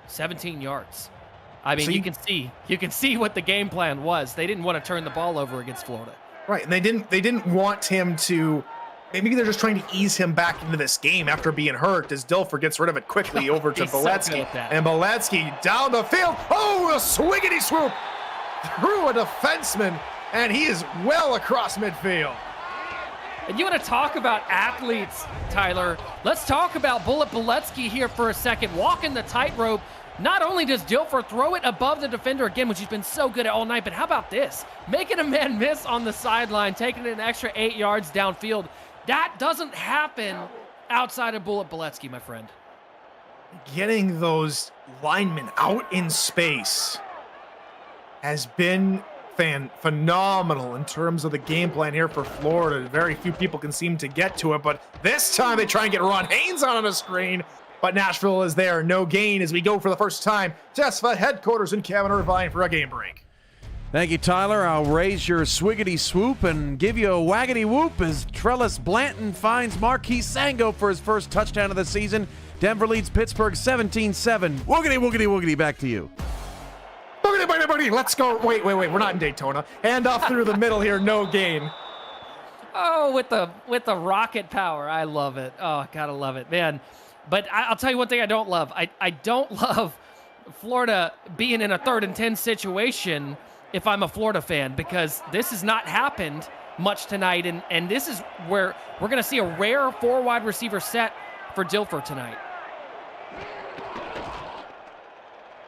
17 yards. I mean, so you can see what the game plan was. They didn't want to turn the ball over against Florida. Right, and they didn't want him to. Maybe they're just trying to ease him back into this game after being hurt, as Dilfer gets rid of it quickly over to Boletsky. And Boletsky down the field. Oh, a swiggity swoop through a defenseman And he is well across midfield. And you want to talk about athletes, Tyler. Let's talk about Bullet Beletsky here for a second. Walking the tightrope. Not only does Dilfer throw it above the defender again, which he's been so good at all night, but how about this? Making a man miss on the sideline, taking it an extra 8 yards downfield. That doesn't happen outside of Bullet Beletsky, my friend. Getting those linemen out in space has been phenomenal in terms of the game plan here for Florida. Very few people can seem to get to it, but this time they try and get Ron Haynes on the screen, but Nashville is there. No gain as we go for the first time to SFL headquarters in Kevin Irvine for a game break. Thank you, Tyler. I'll raise your swiggity swoop and give you a waggity whoop as Trellis Blanton finds Marquis Sango for his first touchdown of the season. Denver leads Pittsburgh 17-7. Woogity, woogity, woogity. Back to you. Boogity, boogity, boogity. Let's go. Wait. We're not in Daytona. Hand off through the middle here. No gain. Oh, with the rocket power. I love it. Oh, gotta love it, man. But I'll tell you one thing I don't love. I don't love Florida being in a 3rd and 10 situation if I'm a Florida fan, because this has not happened much tonight, and this is where we're going to see a rare 4 wide receiver set for Dilfer tonight.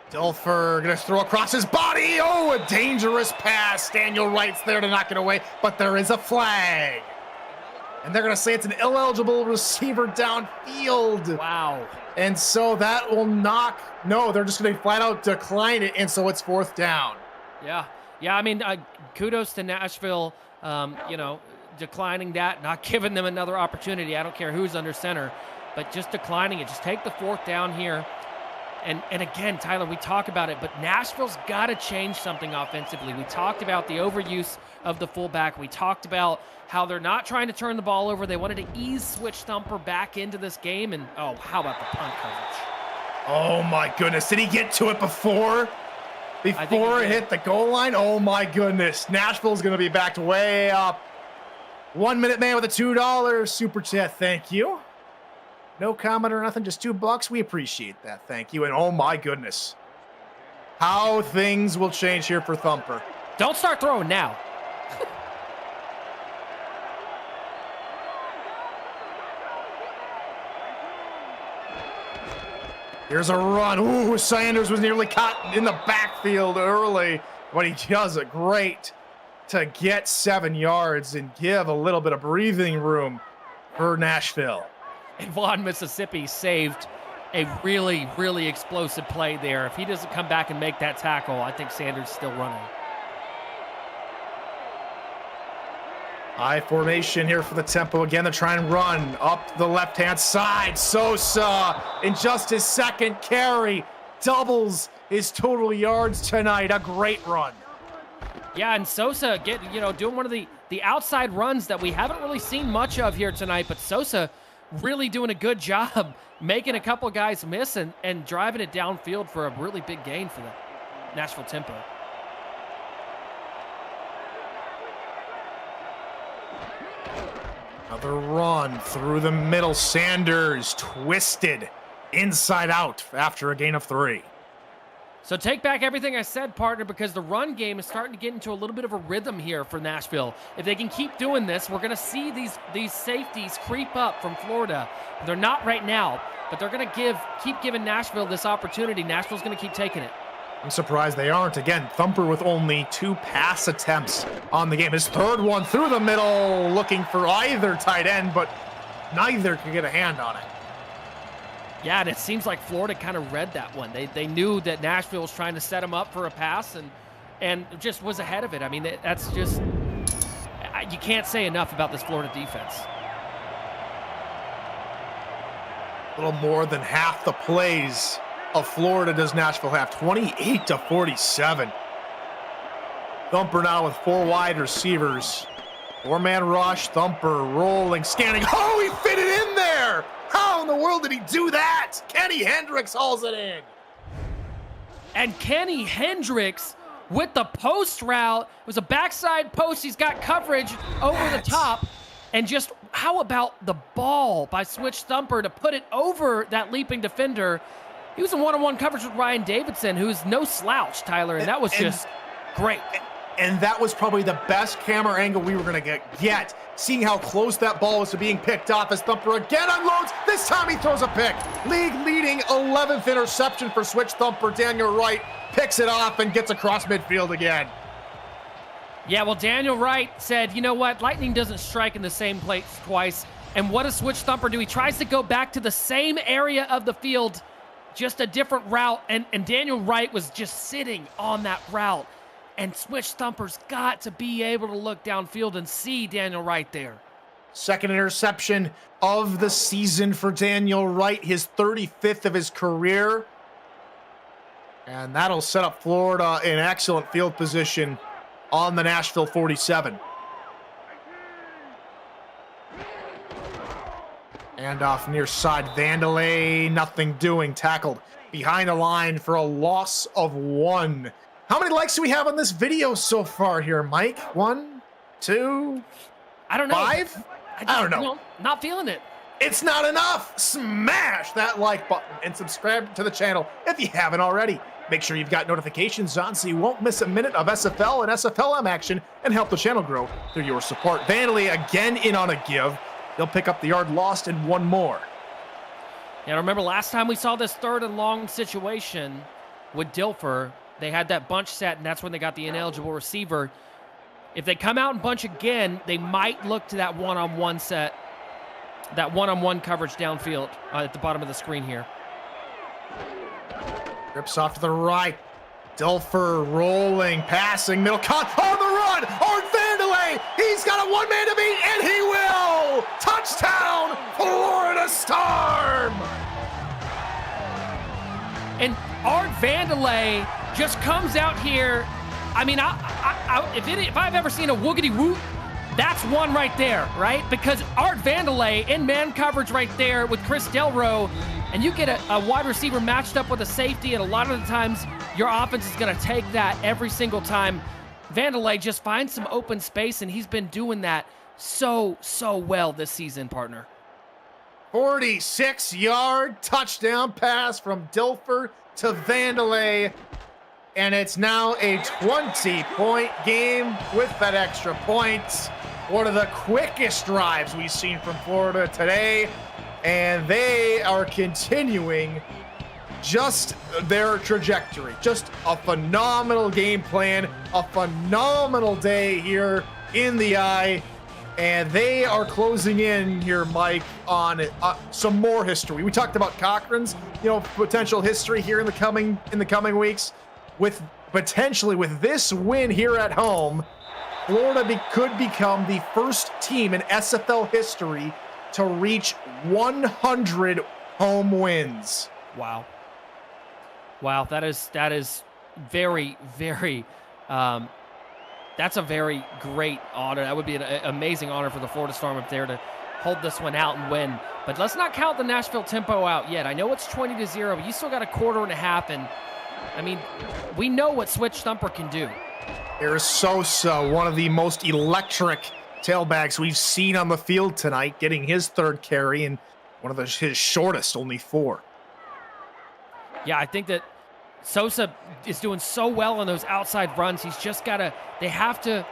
Dilfer gonna throw across his body. Oh, a dangerous pass. Daniel Wright's there to knock it away, but there is a flag. And they're gonna say it's an ineligible receiver downfield. Wow. And so that will knock, no, they're just gonna flat out decline it, and so it's 4th down. Yeah. I mean, kudos to Nashville, declining that, not giving them another opportunity. I don't care who's under center, but just declining it. Just take the 4th down here. And again, Tyler, we talk about it, but Nashville's got to change something offensively. We talked about the overuse of the fullback. We talked about how they're not trying to turn the ball over. They wanted to ease Switch Thumper back into this game. And, oh, how about the punt coverage? Oh, my goodness. Did he get to it before? Before it hit the goal line? Oh, my goodness. Nashville's going to be backed way up. 1 Minute Man with a $2 super chat. Thank you. No comment or nothing, just $2. We appreciate that. Thank you. And oh my goodness, how things will change here for Thumper. Don't start throwing now. Here's a run. Ooh, Sanders was nearly caught in the backfield early, but he does it great to get 7 yards and give a little bit of breathing room for Nashville. And Vaughn, Mississippi saved a really, really explosive play there. If he doesn't come back and make that tackle, I think Sanders is still running. High formation here for the tempo. Again, they're trying to run up the left-hand side. Sosa, in just his 2nd carry, doubles his total yards tonight. A great run. Yeah, and Sosa doing one of the outside runs that we haven't really seen much of here tonight, but Sosa really doing a good job making a couple guys miss and driving it downfield for a really big gain for the Nashville tempo. Another run through the middle. Sanders twisted inside out after a gain of 3. So take back everything I said, partner, because the run game is starting to get into a little bit of a rhythm here for Nashville. If they can keep doing this, we're going to see these safeties creep up from Florida. They're not right now, but they're going to keep giving Nashville this opportunity. Nashville's going to keep taking it. I'm surprised they aren't. Again, Thumper with only 2 pass attempts on the game. His 3rd one through the middle, looking for either tight end, but neither could get a hand on it. Yeah, and it seems like Florida kind of read that one. They knew that Nashville was trying to set them up for a pass and just was ahead of it. I mean, that's just, you can't say enough about this Florida defense. A little more than half the plays of Florida does Nashville have, 28-47. Thumper now with 4 wide receivers. 4-man rush, Thumper rolling, scanning. Oh, he fit it in there! How in the world did he do that? Kenny Hendricks hauls it in. And Kenny Hendricks with the post route. It was a backside post. He's got coverage over the top. And just how about the ball by Switch Thumper to put it over that leaping defender? He was in one-on-one coverage with Ryan Davidson, who's no slouch, Tyler, and that was just great. And that was probably the best camera angle we were going to get. Seeing how close that ball was to being picked off as Thumper again unloads. This time he throws a pick. League-leading 11th interception for Switch Thumper. Daniel Wright picks it off and gets across midfield again. Yeah, well, Daniel Wright said, you know what? Lightning doesn't strike in the same place twice. And what does Switch Thumper do? He tries to go back to the same area of the field, just a different route. And Daniel Wright was just sitting on that route. And Switch Thumper's got to be able to look downfield and see Daniel Wright there. Second interception of the season for Daniel Wright, his 35th of his career. And that'll set up Florida in excellent field position on the Nashville 47. And off near side, Vandelay, nothing doing, tackled behind the line for a loss of 1. How many likes do we have on this video so far here, Mike? 1, 2, I don't know. 5? I don't know. Not feeling it. It's not enough. Smash that like button and subscribe to the channel if you haven't already. Make sure you've got notifications on so you won't miss a minute of SFL and SFLM action and help the channel grow through your support. Vandelay again in on a give. He'll pick up the yard lost and 1 more. Yeah, remember last time we saw this 3rd and long situation with Dilfer, they had that bunch set, and that's when they got the ineligible receiver. If they come out and bunch again, they might look to that one-on-one set, that one-on-one coverage downfield at the bottom of the screen here. Rips off to the right. Dilfer rolling, passing, middle cut, on the run! Art Vandelay! He's got a one-man to beat, and he will! Touchdown, Florida Storm! And Art Vandelay just comes out here. I mean, if I've ever seen a woogity whoop, that's one right there, right? Because Art Vandelay in man coverage right there with Chris Delro, and you get a wide receiver matched up with a safety, and a lot of the times your offense is going to take that every single time. Vandelay just finds some open space, and he's been doing that so well this season, partner. 46-yard touchdown pass from Dilfer to Vandelay. And it's now a 20-point game with that extra point. One of the quickest drives we've seen from Florida today. And they are continuing just their trajectory. Just a phenomenal game plan, a phenomenal day here in the eye. And they are closing in here, Mike, on some more history. We talked about Cochran's, potential history here in the coming weeks. With potentially with this win here at home, Florida could become the first team in SFL history to reach 100 home wins. Wow, that is very, very. That's a very great honor. That would be an amazing honor for the Florida Storm up there to hold this one out and win. But let's not count the Nashville tempo out yet. I know it's 20-0, but you still got a quarter and a half, and I mean, we know what Switch Thumper can do. There's Sosa, one of the most electric tailbacks we've seen on the field tonight, getting his 3rd carry and one of his shortest, only 4. Yeah, I think that Sosa is doing so well on those outside runs. He's just got to, they have to,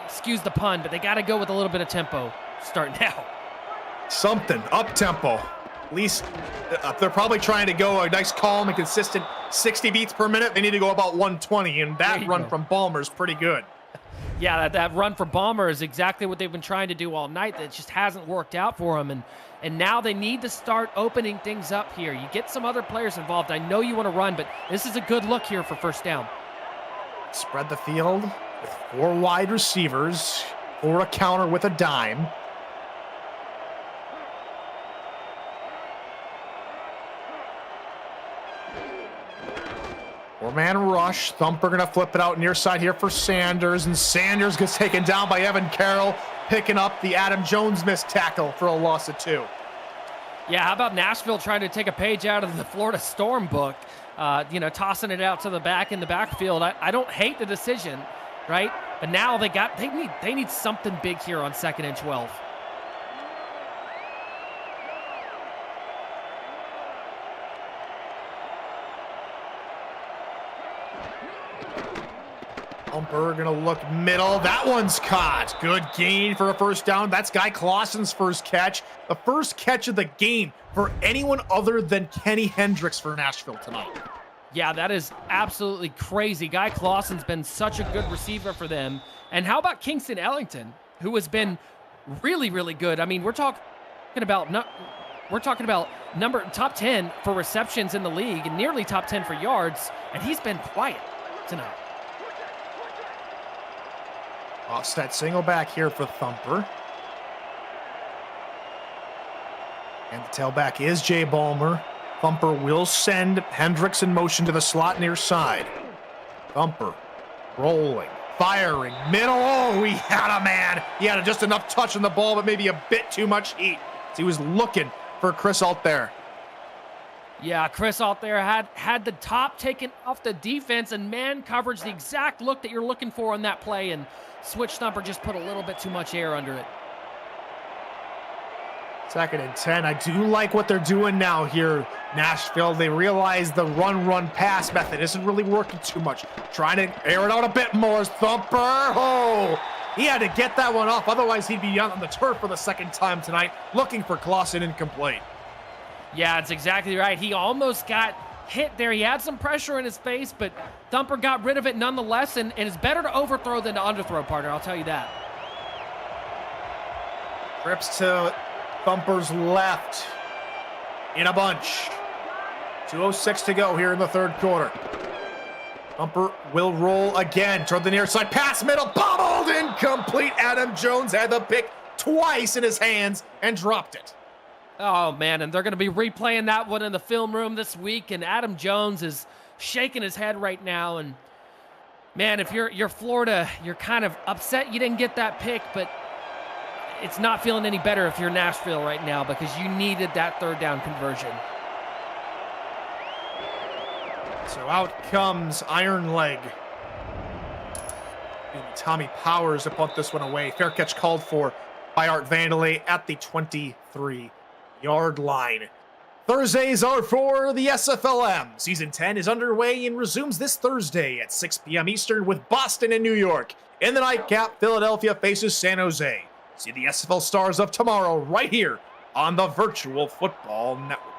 excuse the pun, but they got to go with a little bit of tempo starting now. Something, up-tempo. At least they're probably trying to go a nice, calm, and consistent 60 beats per minute. They need to go about 120, and that run from Balmer is pretty good. Yeah, that run for Balmer is exactly what they've been trying to do all night. That just hasn't worked out for them, and now they need to start opening things up here. You get some other players involved. I know you want to run, but this is a good look here for first down. Spread the field with 4 wide receivers for a counter with a dime. Four-man rush. Thumper going to flip it out near side here for Sanders, and Sanders gets taken down by Evan Carroll, picking up the Adam Jones missed tackle for a loss of 2. Yeah, how about Nashville trying to take a page out of the Florida Storm book, tossing it out to the back in the backfield. I don't hate the decision, right? But now they need something big here on 2nd and 12. Thumper gonna look middle. That one's caught. Good gain for a first down. That's Guy Clausen's first catch. The first catch of the game for anyone other than Kenny Hendricks for Nashville tonight. Yeah, that is absolutely crazy. Guy Clausen's been such a good receiver for them. And how about Kingston Ellington, who has been really, really good? I mean, we're talking about top 10 for receptions in the league and nearly top 10 for yards, and he's been quiet tonight. Offset single back here for Thumper. And the tailback is Jay Ballmer. Thumper will send Hendricks in motion to the slot near side. Thumper rolling, firing, middle. Oh, he had a man. He had just enough touch on the ball, but maybe a bit too much heat. So he was looking for Chris Alt there. Yeah, Chris Alt there had the top taken off the defense and man coverage, the exact look that you're looking for on that play, and Switch Thumper just put a little bit too much air under it. 2nd and 10. I do like what they're doing now here, Nashville. They realize the run-pass method isn't really working too much. Trying to air it out a bit more. Thumper, oh! He had to get that one off, otherwise he'd be on the turf for the second time tonight, looking for Clausen incomplete. Yeah, it's exactly right. He almost got hit there. He had some pressure in his face, but Thumper got rid of it nonetheless, and it's better to overthrow than to underthrow, partner, I'll tell you that. Trips to Thumper's left in a bunch. 2:06 to go here in the third quarter. Thumper will roll again toward the near side. Pass middle, bobbled, incomplete. Adam Jones had the pick twice in his hands and dropped it. Oh, man, and they're going to be replaying that one in the film room this week, and Adam Jones is shaking his head right now. And, man, if you're Florida, you're kind of upset you didn't get that pick, but it's not feeling any better if you're Nashville right now because you needed that third down conversion. So out comes Iron Leg. And Tommy Powers to punt this one away. Fair catch called for by Art Vandelay at the 23-yard line. Thursdays are for the SFLM. Season 10 is underway and resumes this Thursday at 6 p.m. Eastern with Boston and New York. In the nightcap, Philadelphia faces San Jose. See the SFL Stars of tomorrow right here on the Virtual Football Network.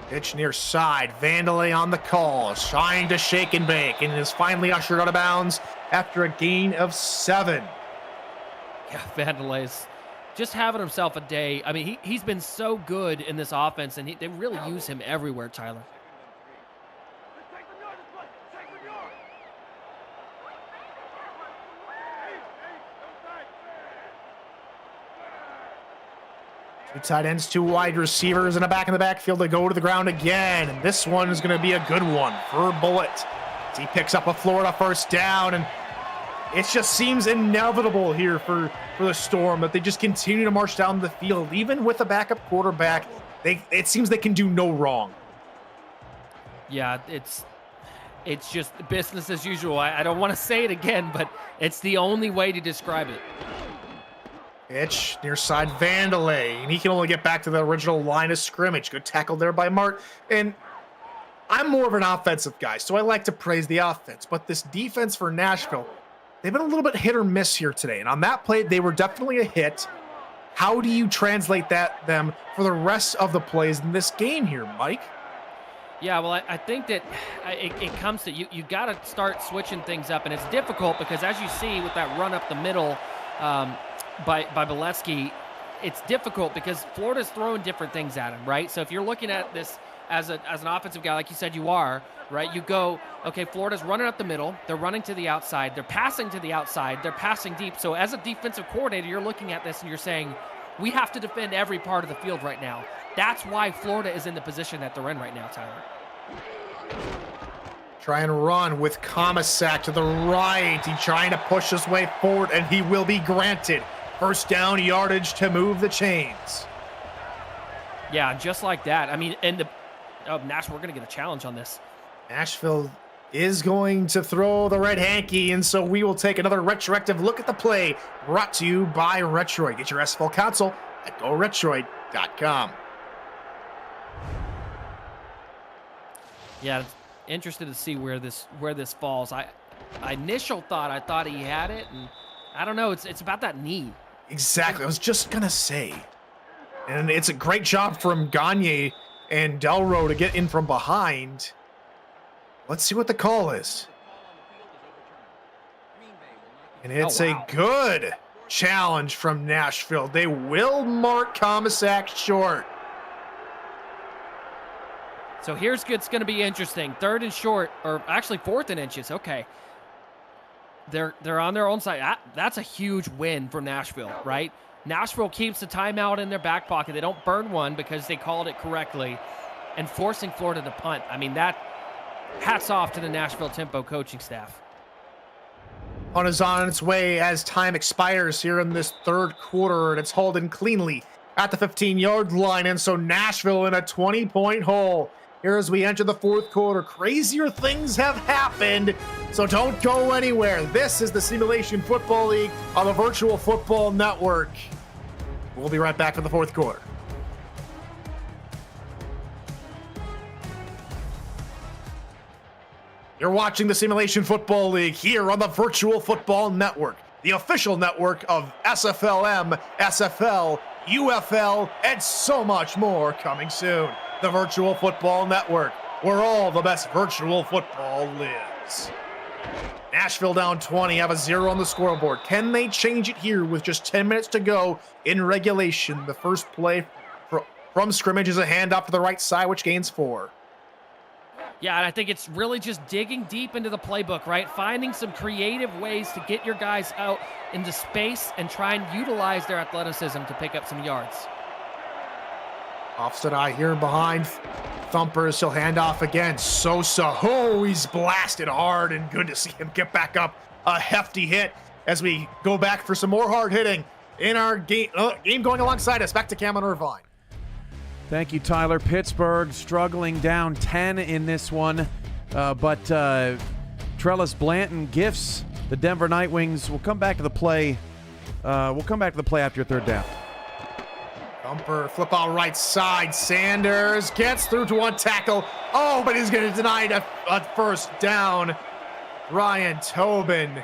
Pitch near side. Vandelay on the call. Trying to shake and bake and is finally ushered out of bounds after a gain of 7. Yeah, Vandelay's just having himself a day. I mean, he's been so good in this offense, and they really use him everywhere, Tyler. Two tight ends, 2 wide receivers, and a back in the backfield to go to the ground again. And this one is going to be a good one for Bullet. He picks up a Florida first down, and it just seems inevitable here for the Storm that they just continue to march down the field. Even with a backup quarterback, it seems they can do no wrong. Yeah, it's just business as usual. I don't want to say it again, but it's the only way to describe it. Pitch near side Vandelay, and he can only get back to the original line of scrimmage. Good tackle there by Mart. And I'm more of an offensive guy, so I like to praise the offense. But this defense for Nashville, they've been a little bit hit or miss here today. And on that play, they were definitely a hit. How do you translate them for the rest of the plays in this game here, Mike? Yeah, well, I think that it comes to you got to start switching things up. And it's difficult because, as you see with that run up the middle, by Boletsky, it's difficult because Florida's throwing different things at him, right? So if you're looking at this as an offensive guy, like you said you are, right? You go, okay, Florida's running up the middle, they're running to the outside, they're passing to the outside, they're passing deep. So as a defensive coordinator, you're looking at this and you're saying, we have to defend every part of the field right now. That's why Florida is in the position that they're in right now, Tyler. Try and run with Comisac to the right. He's trying to push his way forward, and he will be granted first down yardage to move the chains. Yeah, just like that. I mean, and Nashville, we're going to get a challenge on this. Nashville is going to throw the red hanky, and so we will take another retroactive look at the play brought to you by Retroid. Get your SFL console at GoRetroid.com. Yeah, interested to see where this falls. I initial thought I thought he had it, and I don't know. It's about that knee. Exactly. I was just gonna say, and it's a great job from Gagne and Delro to get in from behind. Let's see what the call is. And it's a good challenge from Nashville. They will mark Komisak short. So here's it's going to be interesting. 3rd and short, or actually 4th and inches. Okay. They're on their own side. That's a huge win for Nashville, right? Nashville keeps the timeout in their back pocket. They don't burn one because they called it correctly, and forcing Florida to punt. I mean, that hats off to the Nashville Tempo coaching staff. Punt is on its way as time expires here in this 3rd quarter, and it's hauled in cleanly at the 15-yard line, and so Nashville in a 20-point hole. Here as we enter the 4th quarter, crazier things have happened, so don't go anywhere. This is the Simulation Football League on the Virtual Football Network. We'll be right back for the 4th quarter. You're watching the Simulation Football League here on the Virtual Football Network, the official network of SFLM, SFL, UFL, and so much more coming soon. The Virtual Football Network, where all the best virtual football lives. Nashville down 20, have a 0 on the scoreboard. Can they change it here with just 10 minutes to go in regulation? The first play from scrimmage is a handoff to the right side, which gains 4. Yeah, and I think it's really just digging deep into the playbook, right? Finding some creative ways to get your guys out into space and try and utilize their athleticism to pick up some yards. Offset eye here behind Thumpers. He'll hand off again. Sosa. Oh, he's blasted hard, and good to see him get back up. A hefty hit as we go back for some more hard hitting in our game going alongside us. Back to Cam and Irvine. Thank you, Tyler. Pittsburgh struggling down 10 in this one, but Trellis Blanton gifts the Denver Nightwings. We'll come back to the play. After your 3rd down. Thumper, flip out right side. Sanders gets through to one tackle. Oh, but he's going to deny a 1st down. Ryan Tobin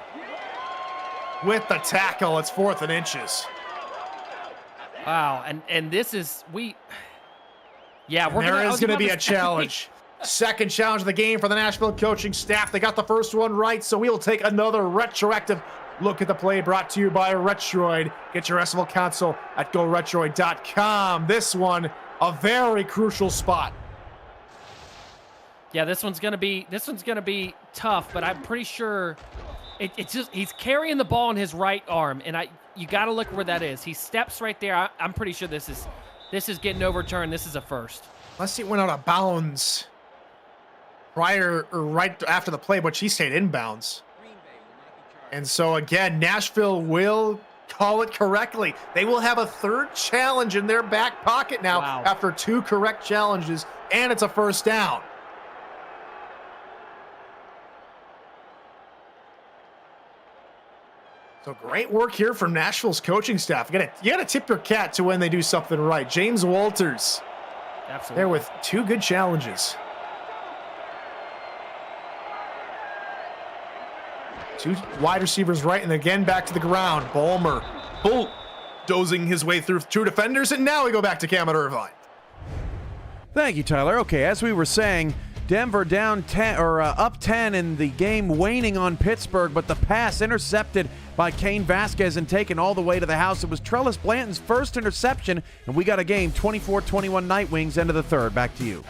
with the tackle. It's 4th and inches. Wow, and this is There is going to be a challenge. 2nd challenge of the game for the Nashville coaching staff. They got the 1st one right, so we'll take another retroactive look at the play, brought to you by Retroid. Get your SFL console at goretroid.com. This one, a very crucial spot. Yeah, this one's gonna be tough, but I'm pretty sure it's just he's carrying the ball in his right arm, and you got to look where that is. He steps right there. I'm pretty sure this is getting overturned. This is a 1st. Unless he went out of bounds right after the play, but she stayed inbounds. And so again, Nashville will call it correctly. They will have a 3rd challenge in their back pocket now after 2 correct challenges, and it's a 1st down. So great work here from Nashville's coaching staff. You gotta tip your cat to when they do something right. James Walters, absolutely, there with 2 good challenges. 2 wide receivers right, and again back to the ground. Ballmer bulldozing his way through 2 defenders, and now we go back to Cam and Irvine. Thank you, Tyler. Okay, as we were saying, Denver down 10 or up 10 in the game waning on Pittsburgh, but the pass intercepted by Kane Vasquez and taken all the way to the house. It was Trellis Blanton's 1st interception, and we got a game 24-21 Nightwings, end of the 3rd. Back to you.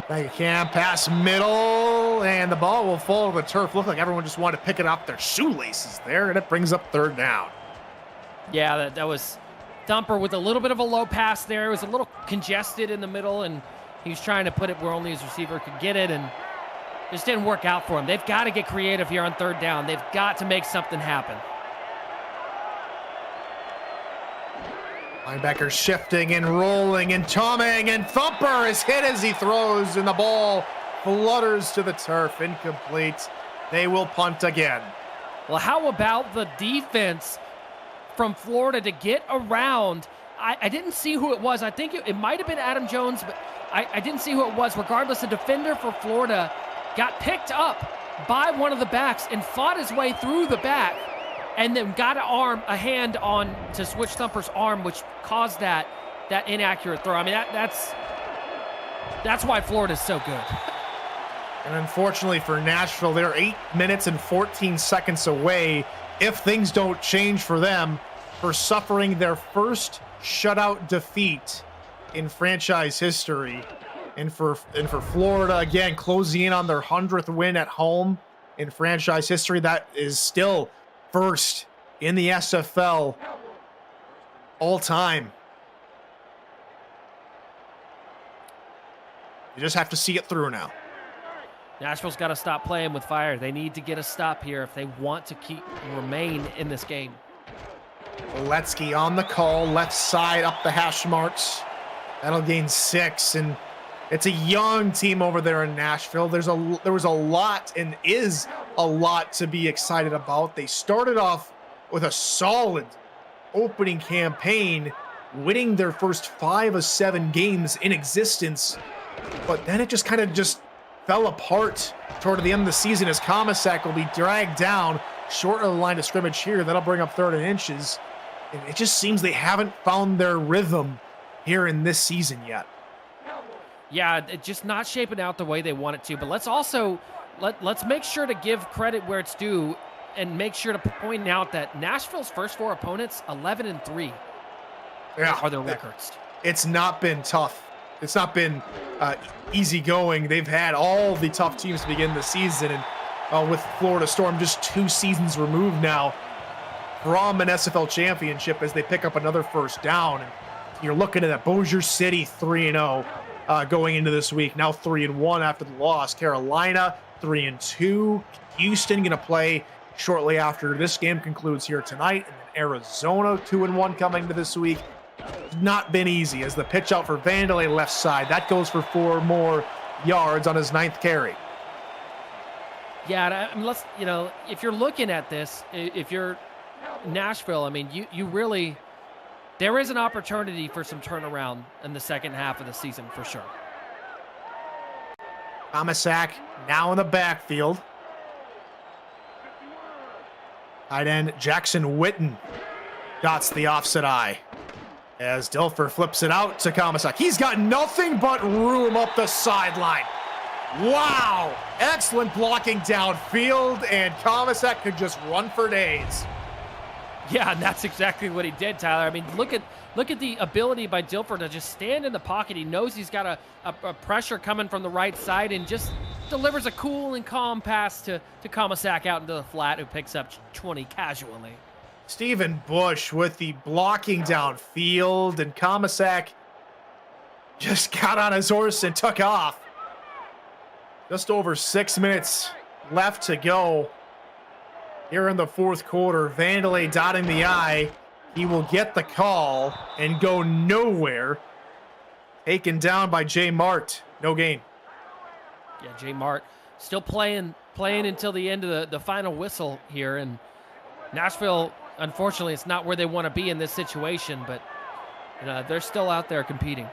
Thank you, Cam. Pass middle, and the ball will fall to the turf. Looked like everyone just wanted to pick it up their shoelaces there, and it brings up 3rd down. Yeah, that was Thumper with a little bit of a low pass there. It was a little congested in the middle, and he was trying to put it where only his receiver could get it, and just didn't work out for him. They've got to get creative here on 3rd down. They've got to make something happen. Linebacker shifting and rolling and tumbling, and Thumper is hit as he throws, and the ball flutters to the turf. Incomplete. They will punt again. Well, how about the defense from Florida to get around I didn't see who it was. I think it might have been Adam Jones, but I didn't see who it was. Regardless, the defender for Florida got picked up by one of the backs and fought his way through the back and then got a hand on to Switch Thumper's arm, which caused that inaccurate throw. I mean, that's why Florida's so good. And unfortunately for Nashville, they're 8 minutes and 14 seconds away, if things don't change for them, for suffering their first shutout defeat in franchise history. And for Florida, again, closing in on their 100th win at home in franchise history. That is still first in the SFL all time. You just have to see it through now. Nashville's got to stop playing with fire. They need to get a stop here if they want to remain in this game. Boletsky on the call, left side up the hash marks. That'll gain 6, and it's a young team over there in Nashville. There was a lot and is a lot to be excited about. They started off with a solid opening campaign, winning their first 5 of 7 games in existence, but then it just kind of fell apart toward the end of the season as Komisak will be dragged down short of the line of scrimmage here. That'll bring up 3rd and inches. And it just seems they haven't found their rhythm here in this season yet. Yeah, it's just not shaping out the way they want it to. But let's also let's make sure to give credit where it's due and make sure to point out that Nashville's first 4 opponents, 11-3, are their records. It's not been tough. It's not been easy going. They've had all the tough teams to begin the season, and with Florida Storm just 2 seasons removed now from an SFL championship as they pick up another first down. And you're looking at Bossier City 3-0 going into this week. Now 3-1 after the loss. Carolina 3-2. Houston going to play shortly after this game concludes here tonight. And then Arizona 2-1 coming to this week. Not been easy as the pitch out for Vandelay left side. That goes for 4 more yards on his 9th carry. Yeah, I mean, if you're looking at this, if you're Nashville, I mean, you really, there is an opportunity for some turnaround in the second half of the season for sure. Komisak now in the backfield. Tight end Jackson Witten dots the offset eye as Dilfer flips it out to Komisak. He's got nothing but room up the sideline. Wow! Excellent blocking downfield, and Komisak could just run for days. Yeah, and that's exactly what he did, Tyler. I mean, look at the ability by Dilfer to just stand in the pocket. He knows he's got a pressure coming from the right side and just delivers a cool and calm pass to Komisak out into the flat, who picks up 20 casually. Stephen Bush with the blocking downfield, and Komisak just got on his horse and took off. Just over 6 minutes left to go here in the 4th quarter. Vandelay dotting the I. He will get the call and go nowhere. Taken down by Jay Mart. No gain. Yeah, Jay Mart still playing until the end of the final whistle here. And Nashville, unfortunately, it's not where they want to be in this situation, but they're still out there competing.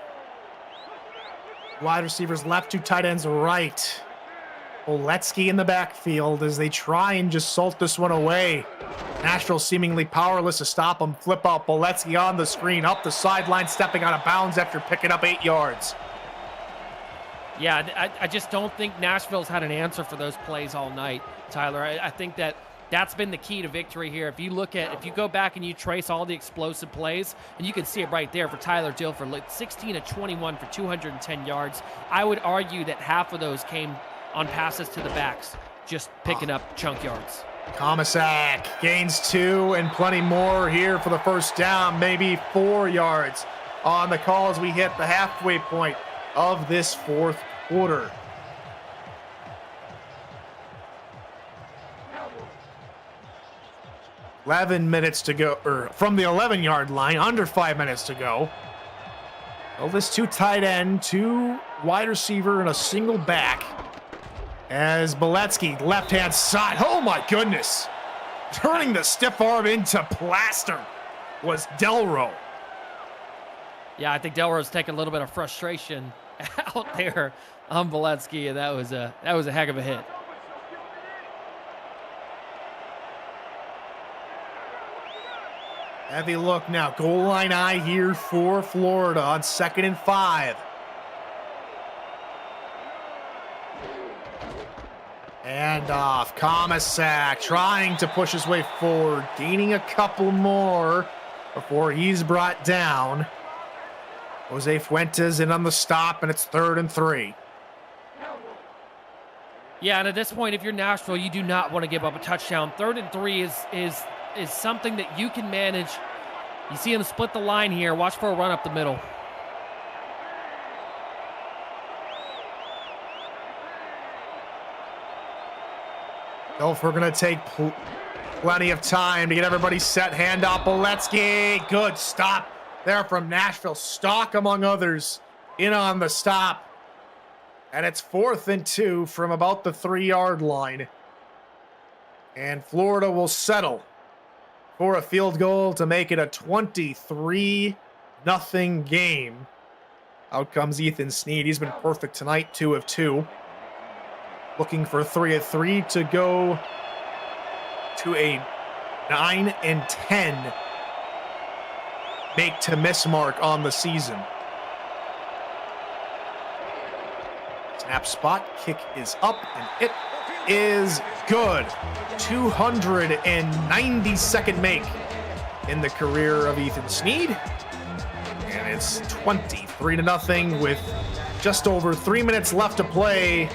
Wide receivers left, 2 tight ends right. Boletsky in the backfield as they try and just salt this one away. Nashville seemingly powerless to stop them. Flip out Boletsky on the screen, up the sideline, stepping out of bounds after picking up 8 yards. Yeah, I just don't think Nashville's had an answer for those plays all night, Tyler. I think that's been the key to victory here. If you go back and you trace all the explosive plays, and you can see it right there for Tyler Dilfer, 16 of 21 for 210 yards. I would argue that half of those came on passes to the backs, just picking up chunk yards. Komisak gains 2 and plenty more here for the first down, maybe 4 yards on the call as we hit the halfway point of this 4th quarter. $11 minutes to go, or from the 11-yard line, under 5 minutes to go. Well, this 2 tight end, 2 wide receiver, and a single back. As Boletsky, left-hand side, oh my goodness. Turning the stiff arm into plaster was Delro. Yeah, I think Delro's taking a little bit of frustration out there on Boletsky, and that was a heck of a hit. Heavy look now. Goal line eye here for Florida on 2nd and 5. And off. Komisak trying to push his way forward, gaining a couple more before he's brought down. Jose Fuentes in on the stop, and it's 3rd and 3. Yeah, and at this point, if you're Nashville, you do not want to give up a touchdown. 3rd and 3 is something that you can manage. You see him split the line here. Watch for a run up the middle. If we're going to take plenty of time to get everybody set. Handoff, Boletsky. Good stop there from Nashville. Stock, among others, in on the stop. And it's 4th and 2 from about the 3-yard line. And Florida will settle for a field goal to make it a 23-0 game. Out comes Ethan Snead. He's been perfect tonight, 2 of 2. Looking for 3 of 3 to go to a 9 and 10 make to miss mark on the season. Snap spot, kick is up, and it is good. 292nd make in the career of Ethan Snead. And it's 23-0 with just over 3 minutes left to play.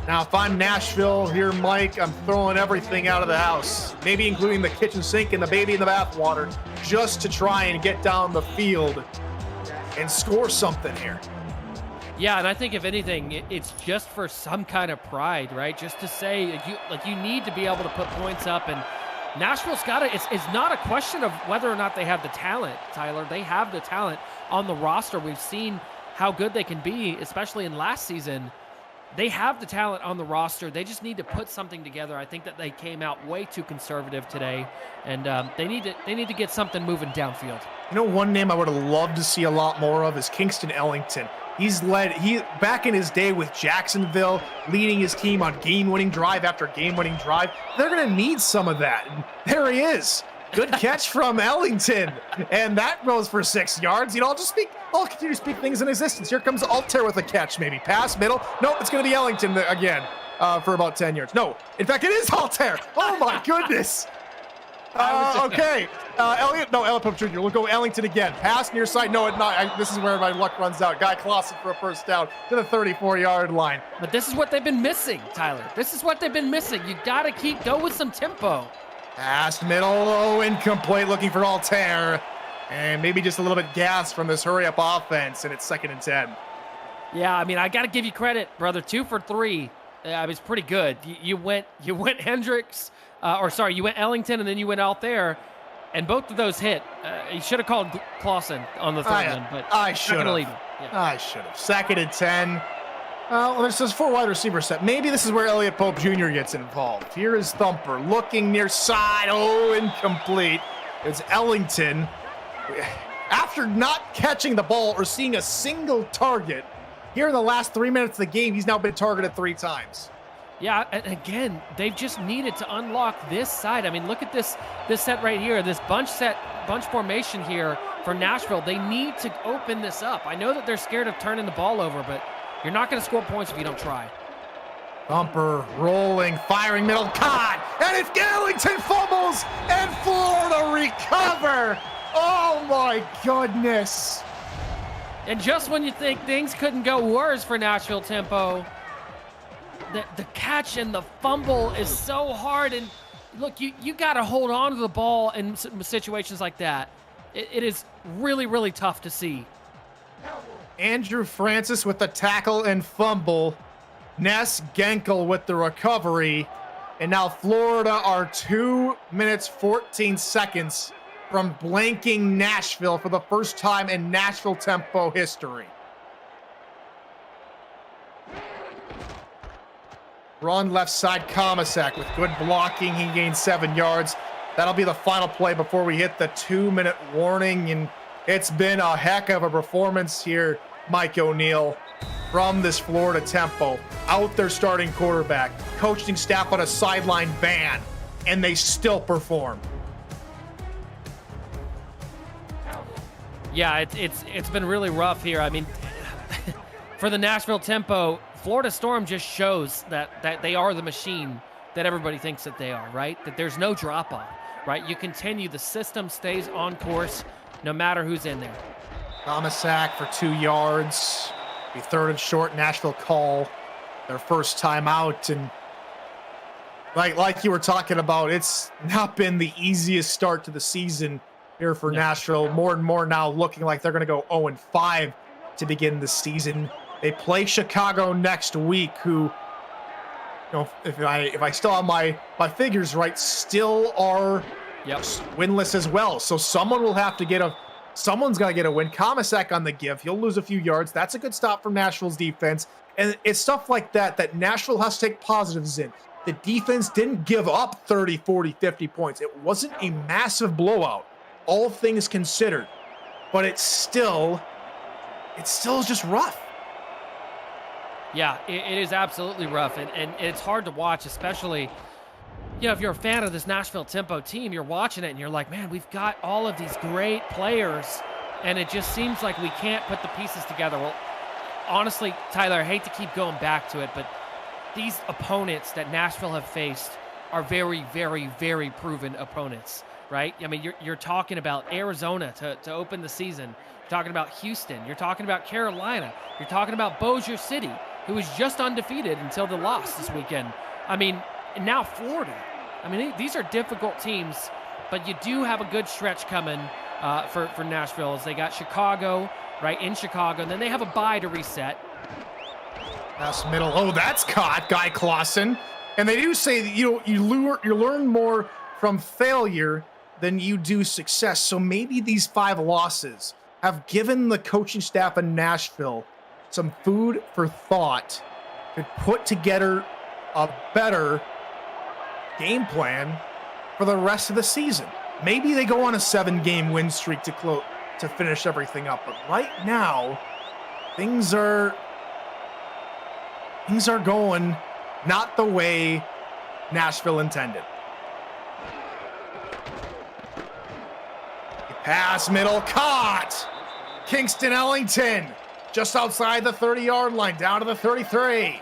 Now, if I'm Nashville here, Mike, I'm throwing everything out of the house, maybe including the kitchen sink and the baby in the bathwater, just to try and get down the field and score something here. Yeah, and I think if anything, it's just for some kind of pride, right? Just to say, you need to be able to put points up, and Nashville's got it. It's not a question of whether or not they have the talent, Tyler. They have the talent on the roster. We've seen how good they can be, especially in last season. They have the talent on the roster. They just need to put something together. I think that they came out way too conservative today, and they need to get something moving downfield. You know, one name I would have loved to see a lot more of is Kingston Ellington. He back in his day with Jacksonville, leading his team on game-winning drive after game-winning drive. They're going to need some of that. And there he is. Good catch from Ellington. And that goes for 6 yards. You know, I'll continue to speak things in existence. Here comes Altair with a catch, maybe. Pass, middle. Nope, it's going to be Ellington again for about 10 yards. No, in fact, it is Altair. Oh, my goodness. Okay. Elliott Jr. We'll go Ellington again. Pass near side. No, it's not. This is where my luck runs out. Guy Clausen for a first down to the 34-yard line. But this is what they've been missing, Tyler. This is what they've been missing. You got to go with some tempo. Pass middle, incomplete, looking for Altair. And maybe just a little bit gas from this hurry-up offense, and it's 2nd and 10. Yeah, I mean, I got to give you credit, brother. 2 for 3. It's pretty good. You went Hendricks, you went Ellington, and then you went Altair, and both of those hit. You should have called Clausen on the third one, but I should have. Yeah. I should have. 2nd and 10. Well, there's this 4 wide receiver set. Maybe this is where Elliott Pope Jr. gets involved. Here is Thumper looking near side. Oh, incomplete. It's Ellington. After not catching the ball or seeing a single target, here in the last 3 minutes of the game, he's now been targeted 3 times. Yeah, and again, they've just needed to unlock this side. I mean, look at this set right here, this bunch formation here for Nashville. They need to open this up. I know that they're scared of turning the ball over, but you're not going to score points if you don't try. Thumper rolling, firing middle, caught, and it's Ellington fumbles, and Florida recover. Oh my goodness. And just when you think things couldn't go worse for Nashville tempo, the catch and the fumble is so hard. And look, you got to hold on to the ball in situations like that. It is really, really tough to see. Andrew Francis with the tackle and fumble. Ness Genkel with the recovery. And now Florida are 2 minutes, 14 seconds from blanking Nashville for the first time in Nashville tempo history. Run left side, Komisak with good blocking. He gained 7 yards. That'll be the final play before we hit the 2-minute warning. And It's been a heck of a performance here, Mike O'Neill, from this Florida Tempo. Out their starting quarterback, coaching staff on a sideline ban, and they still perform. Yeah, it's been really rough here. I mean, for the Nashville Tempo, Florida Storm just shows that they are the machine that everybody thinks that they are, right? That there's no drop-off, right? You continue, the system stays on course no matter who's in there. Thomasak for 2 yards. The 3rd and short, Nashville call their first time out. And like you were talking about, it's not been the easiest start to the season here for Nashville. More and more now looking like they're going to go 0-5 to begin the season. They play Chicago next week, who, you know, if I still have my figures right, still are winless as well. So someone will have to get someone's got to get a win. Thomasak on the give. He'll lose a few yards. That's a good stop from Nashville's defense. And it's stuff like that Nashville has to take positives in. The defense didn't give up 30, 40, 50 points. It wasn't a massive blowout, all things considered. But it's still just rough. Yeah, it is absolutely rough, and it's hard to watch, especially, you know, if you're a fan of this Nashville Tempo team, you're watching it and you're like, man, we've got all of these great players, and it just seems like we can't put the pieces together. Well, honestly, Tyler, I hate to keep going back to it, but these opponents that Nashville have faced are very, very, very proven opponents, right? I mean, you're talking about Arizona to open the season. You're talking about Houston. You're talking about Carolina. You're talking about Bossier City, who was just undefeated until the loss this weekend. I mean, and now Florida. I mean, these are difficult teams, but you do have a good stretch coming for Nashville, as they got Chicago, right, in Chicago, and then they have a bye to reset. Pass middle. Oh, that's caught, Guy Clausen. And they do say that you learn more from failure than you do success. So maybe these 5 losses have given the coaching staff in Nashville some food for thought to put together a better game plan for the rest of the season. Maybe they go on a 7-game win streak to finish everything up. But right now, things are going not the way Nashville intended. Pass middle, caught. Kingston Ellington just outside the 30-yard line, down to the 33.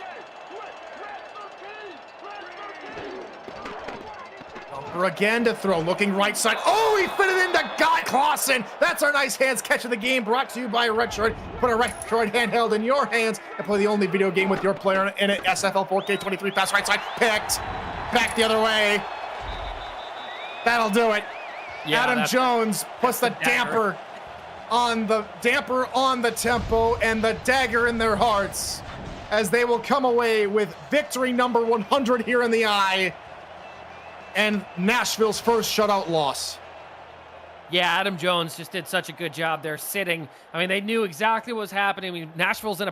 Bumper again to throw, looking right side. Oh, he fit it into Guy Clausen. That's our nice hands catch of the game, brought to you by Red Shirt. Put a Red Shirt handheld in your hands and play the only video game with your player in it. SFL 4K 23, pass right side, picked. Back the other way. That'll do it. Yeah, Adam Jones puts the damper on the tempo and the dagger in their hearts, as they will come away with victory number 100 here in the eye, and Nashville's first shutout loss. Yeah, Adam Jones just did such a good job there sitting. I mean, they knew exactly what was happening. I mean, Nashville's in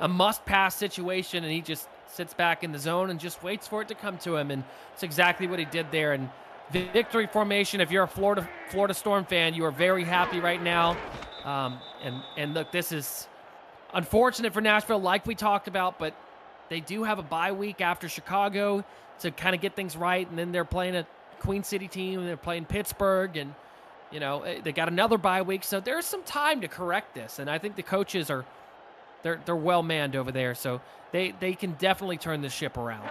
a must-pass situation, and he just sits back in the zone and just waits for it to come to him, and it's exactly what he did there. And victory formation, if you're a Florida Storm fan, you are very happy right now. And look, this is unfortunate for Nashville, like we talked about, but they do have a bye week after Chicago to kind of get things right, and then they're playing a Queen City team, and they're playing Pittsburgh, and you know, they got another bye week, so there's some time to correct this. And I think the coaches they're well manned over there, so they can definitely turn this ship around.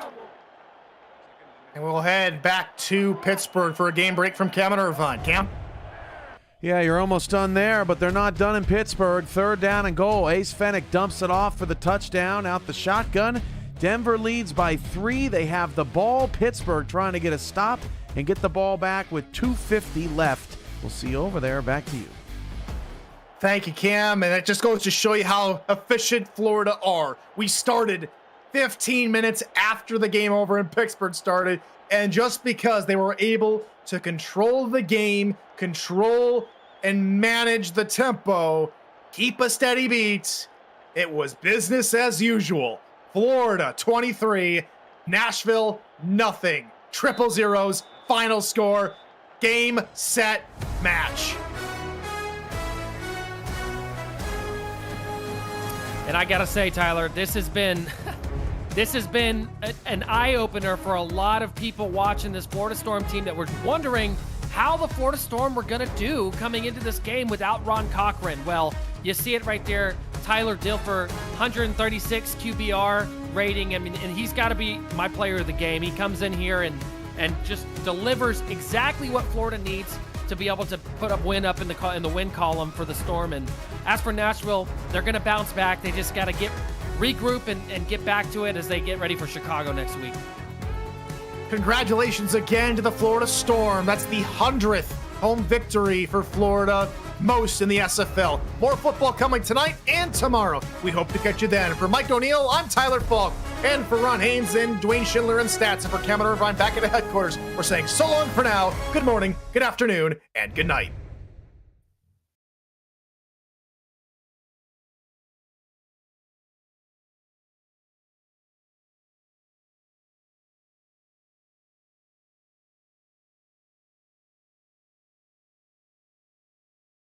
And we'll head back to Pittsburgh for a game break from Cam and Irvine. Cam? Yeah, you're almost done there, but they're not done in Pittsburgh. 3rd down and goal. Ace Fennick dumps it off for the touchdown out the shotgun. Denver leads by 3. They have the ball. Pittsburgh trying to get a stop and get the ball back with 2:50 left. We'll see you over there. Back to you. Thank you, Cam. And it just goes to show you how efficient Florida are. We started 15 minutes after the game over in Pittsburgh started, and just because they were able to control the game, control and manage the tempo, keep a steady beat, it was business as usual. Florida 23, Nashville nothing. Triple zeros, final score, game, set, match. And I gotta say, Tyler, this has been an eye-opener for a lot of people watching this Florida Storm team that were wondering how the Florida Storm were gonna do coming into this game without Ron Cochran. Well, you see it right there. Tyler Dilfer, 136 QBR rating. I mean, and he's got to be my player of the game. He comes in here and just delivers exactly what Florida needs to be able to put a win up in the win column for the Storm. And as for Nashville, they're going to bounce back. They just got to regroup and get back to it as they get ready for Chicago next week. Congratulations again to the Florida Storm. That's the 100th home victory for Florida, most in the SFL. More football coming tonight and tomorrow. We hope to catch you then. For Mike O'Neill, I'm Tyler Falk. And for Ron Haynes and Dwayne Schindler and Stats, and for Cameron Irvine back at the headquarters, we're saying so long for now, good morning, good afternoon, and good night.